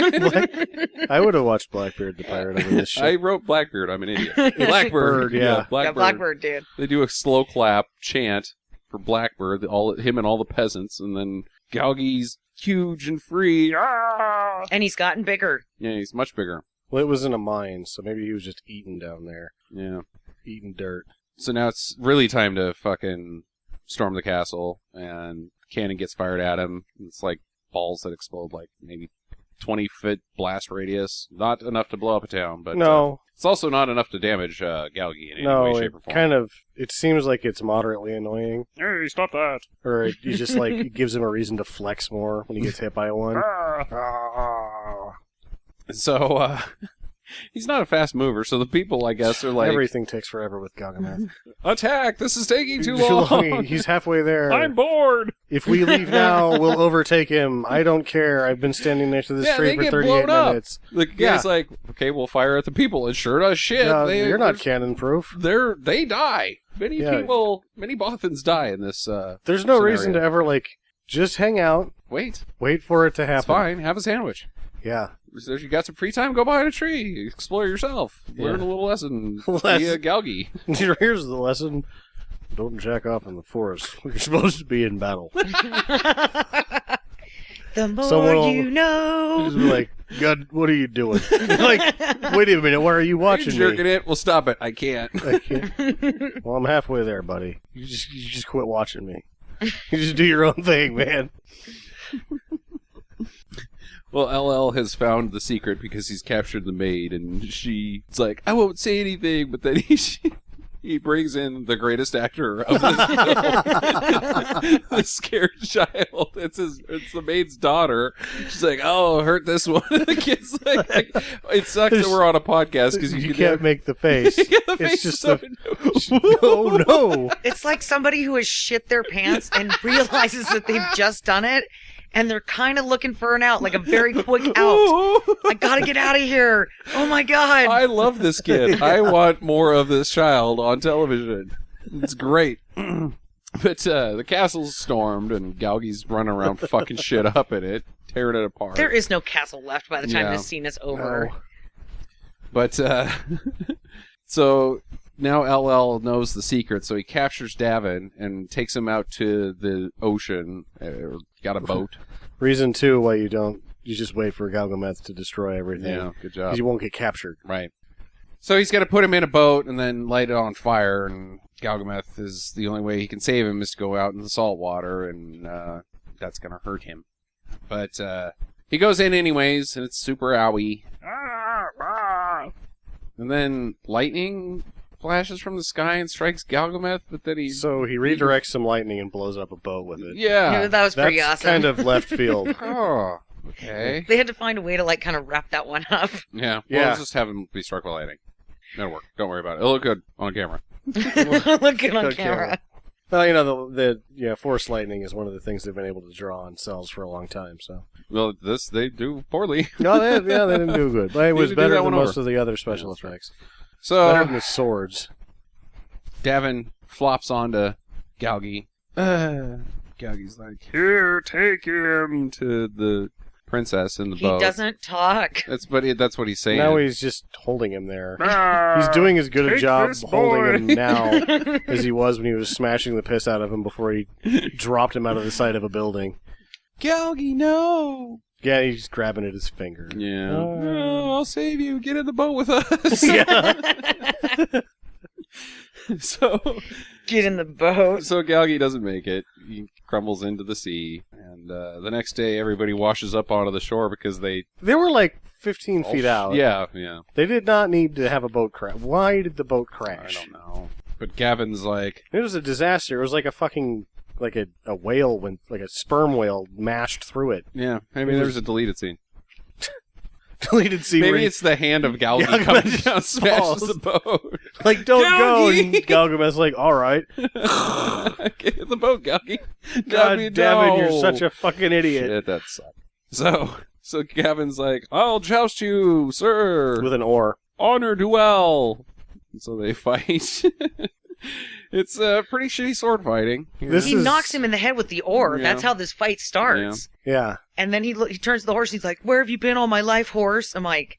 I would have watched Blackbeard the pirate over this shit. I wrote Blackbeard. I'm an idiot. Blackbird. Yeah. Blackbird. Blackbird, dude. They do a slow clap chant for Blackbird, him and all the peasants, and then Galgi's huge and free. Ah! And he's gotten bigger. Yeah, he's much bigger. Well, it was in a mine, so maybe he was just eating down there. Yeah. Eating dirt. So now it's really time to fucking storm the castle, and cannon gets fired at him. It's like balls that explode, like maybe 20-foot blast radius. Not enough to blow up a town, but No. it's also not enough to damage Galgi in any No, way, it shape, or form. kind of, it seems like it's moderately annoying. Hey, stop that! Or it just like, it gives him a reason to flex more when he gets hit by one. So, he's not a fast mover, so the people, I guess, are like, Everything takes forever with Galgameth. attack! This is taking too long! He's halfway there. I'm bored! If we leave now, we'll overtake him. I don't care. I've been standing next to this Yeah, tree they for get 38 blown up. minutes. The guy's like, okay, we'll fire at the people. And sure does shit. No, you're not they're- cannon proof. They die. Many Yeah. people, many Bothans die in this, There's no scenario. reason to ever, like, just hang out, Wait, wait for it to happen. it's fine. Have a sandwich. Yeah. So if you got some free time, go behind a tree. Explore yourself. Learn Yeah. a little lesson Lesson. via Galgi. Here's the lesson. Don't jack off in the forest. You're supposed to be in battle. The more Someone will- you know. Just be like, God, what are you doing? Like, wait a minute, why are you watching You're jerking me? it. Well, stop it. I can't. I can't. Well, I'm halfway there, buddy. You just quit watching me. You just do your own thing, man. Well, LL has found the secret because he's captured the maid, and she's like, I won't say anything, but then he brings in the greatest actor of this film, the scared child. It's the maid's daughter. She's like, oh, hurt this one. The kid's like, it sucks that we're on a podcast because You can't make the face. Yeah, the It's face just is the... Oh, no. It's like somebody who has shit their pants and realizes that they've just done it, and they're kind of looking for an out, like a very quick out. I gotta get out of here. Oh my god. I love this kid. I want more of this child on television. It's great. But the castle's stormed, and Galgi's running around fucking shit up in it, tearing it apart. There is no castle left by the time Yeah. this scene is over. No. But, so now LL knows the secret, so he captures Davin and takes him out to the ocean, got a boat. Reason, too, why you just wait for Galgameth to destroy everything. Yeah, good job. Because you won't get captured. Right. So he's got to put him in a boat and then light it on fire, and Galgameth is the only way he can save him is to go out in the salt water, and that's going to hurt him. But he goes in anyways, and it's super owie. And then lightning flashes from the sky and strikes Galgameth, but then he... So he redirects some lightning and blows up a boat with it. Yeah. That was pretty That's awesome. kind of left field. Oh, okay. They had to find a way to like kind of wrap that one up. Yeah. Well, Yeah. let's just have him be struck by lightning. That'll work. Don't worry about it. It'll look good on camera. Look good on Okay. camera. Well, you know, the force lightning is one of the things they've been able to draw on cells for a long time, so. Well, they do poorly. No, they didn't do good. But it was Need to do better that than one most over. of the other special Yeah, that's right. effects. Better So, than the swords. Davin flops onto Galgi. Galgi's like, here, take him to the princess in the He boat. doesn't talk. That's what he's saying. Now he's just holding him there. He's doing as good a job holding him now as he was when he was smashing the piss out of him before he dropped him out of the side of a building. Galgi, no! Yeah, he's grabbing at his finger. Yeah. No, I'll save you. Get in the boat with us. Yeah. So Get in the boat. Galgi doesn't make it. He crumbles into the sea, and the next day everybody washes up onto the shore because they They were like 15 feet out. Yeah. They did not need to have a boat crash. Why did the boat I crash? don't know. But Gavin's like, It was a disaster. It was like a fucking like a whale, like a sperm whale mashed through it. Yeah, maybe there's a deleted scene. Deleted scene. Maybe it's the hand of Galgi coming down, smashes the boat. Like, don't go. Galgi! And Galgameth's like, all right. Get in the boat, Galgi. God Galgi, damn it, no. you're such a fucking idiot. Shit, that sucked. So Gavin's like, I'll joust you, sir. With an oar. Honor duel. And so they fight. It's pretty shitty sword fighting. He knocks him in the head with the oar. Yeah. That's how this fight starts. Yeah. And then he turns to the horse and he's like, where have you been all my life, horse? I'm like,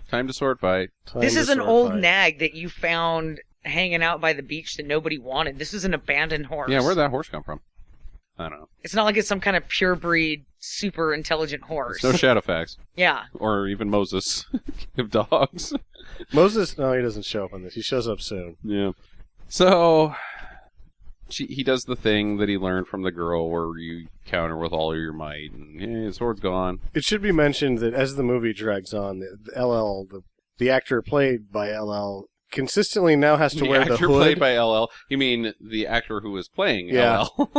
Time to sword fight. this is an old nag that you found hanging out by the beach that nobody wanted. This is an abandoned horse. Yeah, where'd that horse come from? I don't know. It's not like it's some kind of pure breed, super intelligent horse. There's no Shadowfax. Yeah. Or even Moses. Give dogs. Moses, no, he doesn't show up on this. He shows up soon. Yeah. So, he does the thing that he learned from the girl where you counter with all of your might, and the sword's gone. It should be mentioned that as the movie drags on, the actor played by LL, consistently now has to wear the actor hood. played by LL? You mean the actor who was playing Yeah. LL?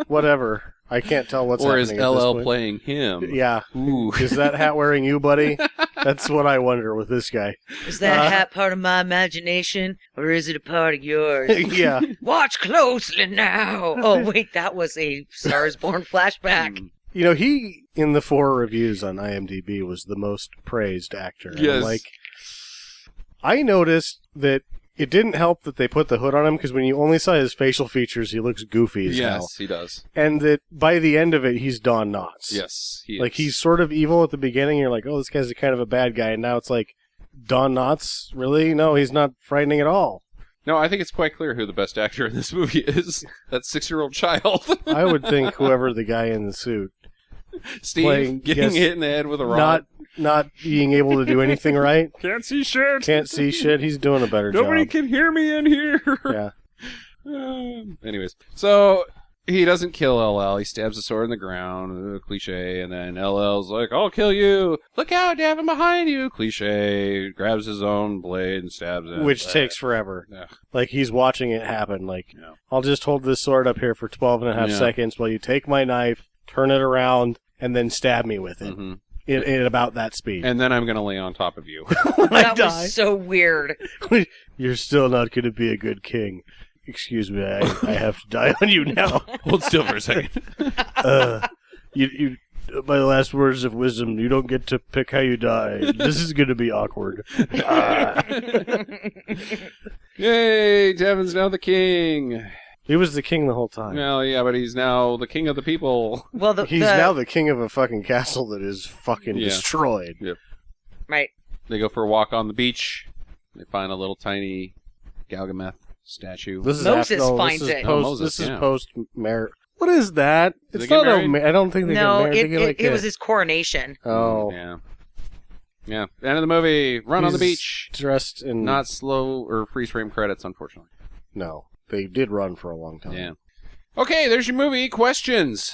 Whatever. I can't tell what's or happening. is at this LL point. playing him? Yeah. Ooh. Is that hat wearing you, buddy? That's what I wonder with this guy. Is that hat part of my imagination, or is it a part of yours? Yeah. Watch closely now. Oh, wait, that was a Star is Born flashback. You know, he, in the 4 reviews on IMDb, was the most praised actor. And, Yes. like, I noticed that it didn't help that they put the hood on him, because when you only saw his facial features, he looks goofy as hell. Yes, he does. And that by the end of it, he's Don Knotts. Yes, he is. Like, he's sort of evil at the beginning. You're like, oh, this guy's kind of a bad guy. And now it's like, Don Knotts? Really? No, he's not frightening at all. No, I think it's quite clear who the best actor in this movie is. That 6-year-old child. I would think whoever the guy in the suit, Steve playing- getting yes, hit in the head with a rod. not being able to do anything right, Can't see shit. can't see shit, he's doing a better Nobody job. can hear me in here. Yeah. Anyways, so he doesn't kill LL. He stabs the sword in the ground. Cliche. And then LL's like, I'll kill you. Look out, Davin, behind you. Cliche. Grabs his own blade and stabs it. Which takes forever. Yeah. Like, he's watching it happen. Like, Yeah. I'll just hold this sword up here for 12 and a half Yeah. seconds while you take my knife, turn it around, and then stab me with it. Mm-hmm. In about that speed. And then I'm going to lay on top of you. When I That die, was so weird. you're still not going to be a good king. Excuse me, I have to die on you now. Hold still for a second. You, by the last words of wisdom, you don't get to pick how you die. This is going to be awkward. Yay, Devin's now the king. He was the king the whole time. Well, yeah, but he's now the king of the people. Well, He's now the king of a fucking castle that is fucking Yeah. destroyed. right. They go for a walk on the beach. They find a little tiny Galgameth statue. This is Moses after, finds this is it. Post, Oh, Moses, this is yeah. post marriage. What is that? Did It's they get not. married? I don't think they No, get married. They get like it was his coronation. Oh, Yeah. Yeah. End of the movie. Run on the He's beach. dressed in Not slow or freeze frame credits, unfortunately. No, they did run for a long time. Yeah. Okay, there's your movie. Questions.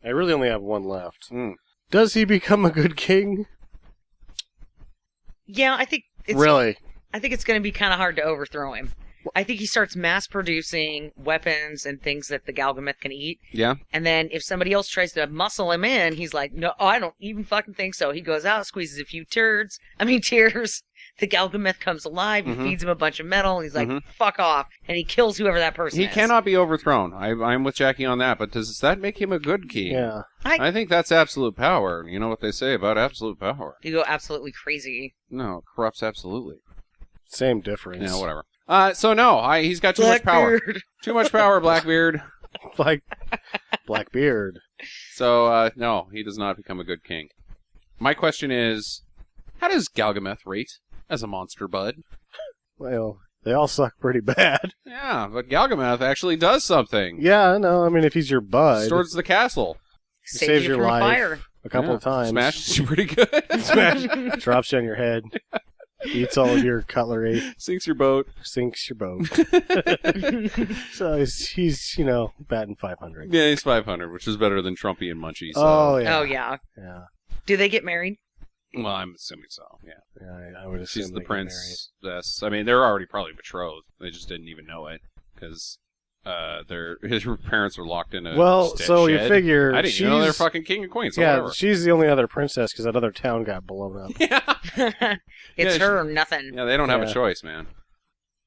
I really only have one left. Mm. Does he become a good king? Yeah, I think it's Really? I think it's going to be kind of hard to overthrow him. I think he starts mass producing weapons and things that the Galgameth can eat. Yeah. And then if somebody else tries to muscle him in, he's like, no, I don't even fucking think so. He goes out, squeezes a few tears. The Galgameth comes alive. He Mhm. feeds him a bunch of metal. And he's like, Mhm. fuck off. And he kills whoever that person He is. cannot be overthrown. I'm with Jackie on that, but does that make him a good king? Yeah. I think that's absolute power. You know what they say about absolute power. You go absolutely crazy. No, it corrupts absolutely. Same difference. Yeah, whatever. So no, he's got too much power. Blackbeard. Too much power, Blackbeard. Like Blackbeard. So, no, he does not become a good king. My question is, how does Galgameth rate as a monster bud? Well, they all suck pretty bad. Yeah, but Galgameth actually does something. Yeah, no, I mean, if he's your bud, Storms the castle. he Saves you from a fire. a couple Yeah, of times. Smashes you pretty good. Smash. Drops you on your head. Eats all of your cutlery. Sinks your boat. Sinks your boat. So he's batting 500. Yeah, he's 500, which is better than Trumpy and Munchie. So. Oh, yeah. Oh, yeah. Yeah. Do they get married? Well, I'm assuming so, yeah. Yeah, I would assume She's the they get princess. I mean, they're already probably betrothed. They just didn't even know it, because his parents were locked in a Well, so you shed. figure I didn't even know they're she's- fucking king and queen. So Yeah, whatever. she's the only other princess because that other town got blown up. Yeah, It's Yeah, her or nothing. yeah, they don't have Yeah. a choice, man.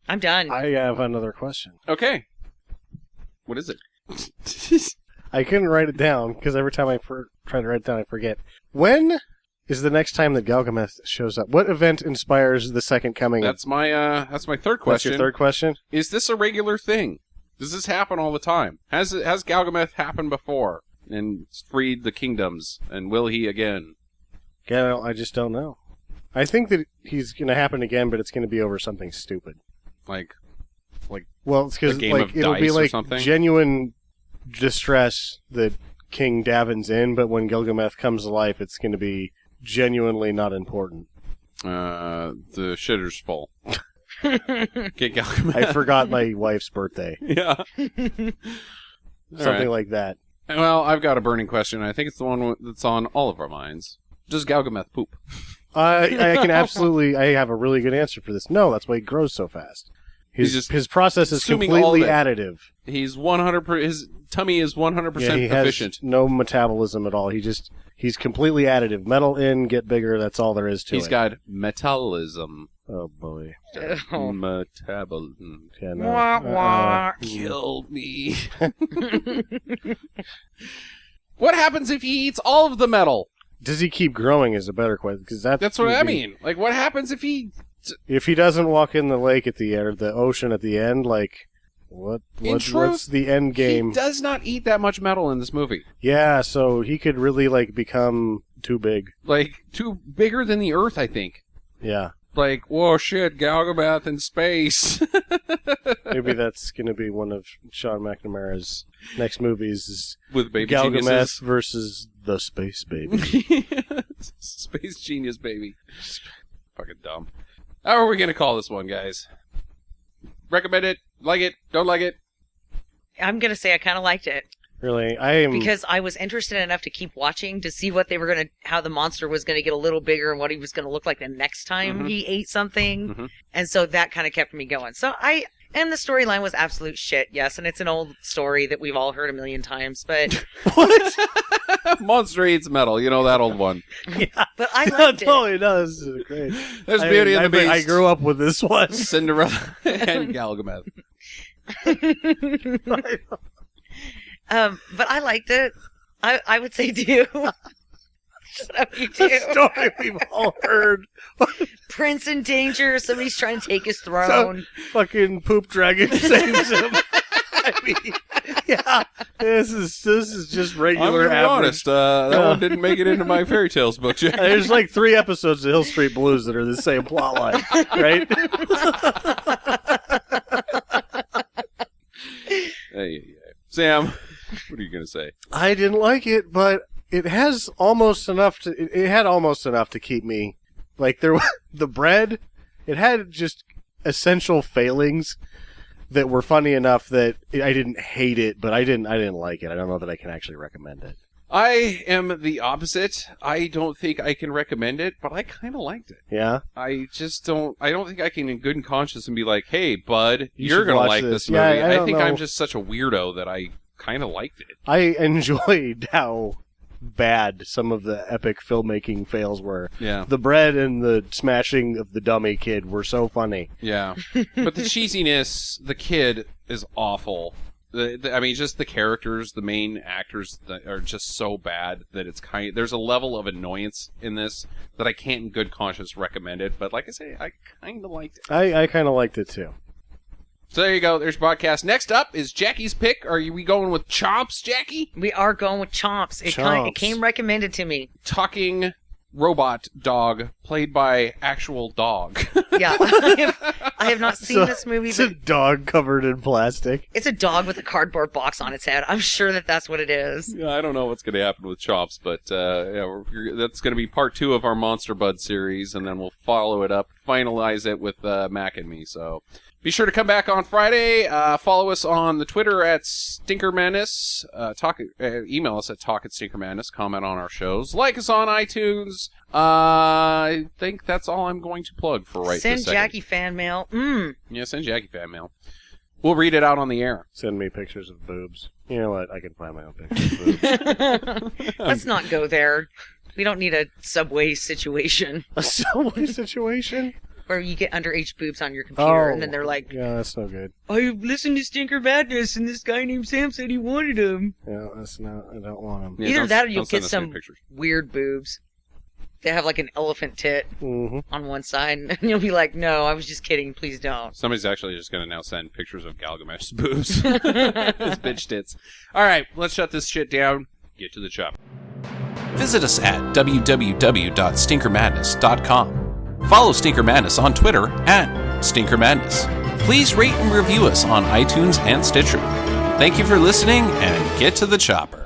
I'm done. I have another question. Okay, what is it? I couldn't write it down because every time I try to write it down, I forget. When is the next time that Galgameth shows up? What event inspires the second coming? That's my third That's question. your third question? Is this a regular thing? Does this happen all the time? Has Galgameth happened before and freed the kingdoms? And will he again? Yeah, I just don't know. I think that he's going to happen again, but it's going to be over something stupid. Like, Well, it's because A game of it'll be dice or like something? genuine distress that King Davin's in, but when Gilgameth comes to life, it's going to be genuinely not important. the shitter's full. Get Galgameth. I forgot my wife's birthday. Yeah. Something like that. Well, I've got a burning question. I think it's the one that's on all of our minds. Does Galgameth poop? I can absolutely. I have a really good answer for this. No, that's why he grows so fast. He's just His process is consuming all completely of it. additive. He's 100%. His tummy is 100% Yeah, he has efficient. no metabolism at all. He's completely additive. Metal in, get bigger. That's all there is to He's it. got metabolism. Oh boy. Oh. Metabolism. Yeah, no. Wah, wah. Killed me. What happens if he eats all of the metal? Does he keep growing? Is a better question because That's what I mean. Like, what happens if he... If he doesn't walk in the lake at the end, or the ocean at the end, like what's truth, the end game? He does not eat that much metal in this movie. Yeah, so he could really like become too big. Like, bigger than the Earth, I think. Yeah, Like, whoa, shit, Galgameth in space. maybe that's going to be one of Sean McNamara's next movies. Is With baby Galgameth geniuses. versus the Space Baby. Space genius, baby. Fucking dumb. How are we going to call this one, guys? Recommend it? Like it? Don't like it? I'm gonna say I kind of liked it Really, I am. because I was interested enough to keep watching to see what they were how the monster was gonna get a little bigger and what he was gonna look like the next time Mhm. he ate something, Mhm. and so that kind of kept me going. And the storyline was absolute shit, yes, and it's an old story that we've all heard a million times, but Monster eats metal. You know that old one. but I no, liked it. totally does. This is great. There's Beauty and the Beast. I grew up with this one. Cinderella and Galgameth. But I liked it. I would say do. Shut up, you two. Story we've all heard. Prince in danger. Somebody's trying to take his throne. Fucking poop dragon saves him. I mean, yeah, this is just I'm regular gonna be average. honest. That one didn't make it into my fairy tales book yet. There's like 3 episodes of Hill Street Blues that are the same plot line, right? Hey, Sam, what are you gonna say? I didn't like it, but it has almost enough to. It had almost enough to keep me. Like the bread, it had just essential failings that were funny enough that I didn't hate it, but I didn't like it. I don't know that I can actually recommend it. I am the opposite. I don't think I can recommend it, but I kind of liked it. Yeah, I just don't. I don't think I can, in good conscience, and be like, "Hey, bud, You you're should gonna watch like this." this movie." Yeah, I I don't think know. I'm just such a weirdo that I kind of liked it. I enjoyed how bad some of the epic filmmaking fails were. Yeah, The bread and the smashing of the dummy kid were so funny. yeah. But the cheesiness, the kid is awful. I mean, just the characters, the main actors that are just so bad that it's there's a level of annoyance in this that I can't in good conscience recommend it. But like I say, I kind of liked it. I kind of liked it too. So there you go. There's your podcast. Next up is Jackie's pick. Are we going with Chomps, Jackie? We are going with Chomps. It came recommended to me. Talking robot dog played by actual dog. Yeah, I have not seen this movie, It's a but dog covered in plastic. it's a dog with a cardboard box on its head. I'm sure that's what it is. Yeah, I don't know what's going to happen with Chomps, but that's going to be part 2 of our Monster Bud series, and then we'll follow it up, finalize it with Mac and me. So be sure to come back on Friday. Follow us on the Twitter at Stinker Madness. Email us at talk@stinkermadness. Comment on our shows. Like us on iTunes. I think that's all I'm going to plug for right Send this second. Jackie fan mail. Yeah, send Jackie fan mail. We'll read it out on the air. Send me pictures of boobs. You know what? I can find my own pictures of boobs. Let's not go there. We don't need a Subway situation A Subway situation? where you get underage boobs on your computer and then they're like, Yeah, that's no good. I listened to Stinker Madness and this guy named Sam said he wanted him. Yeah, that's not. I don't want them. Yeah, Either don't- that or you'll don't send get us any some pictures. weird boobs. They have like an elephant tit Mm-hmm. on one side and you'll be like, no, I was just kidding. Please don't. Somebody's actually just going to now send pictures of Galgameth's boobs. His bitch tits. All right, let's shut this shit down. Get to the chop. Visit us at www.stinkermadness.com. Follow Stinker Madness on Twitter at Stinker Madness. Please rate and review us on iTunes and Stitcher. Thank you for listening, and get to the chopper.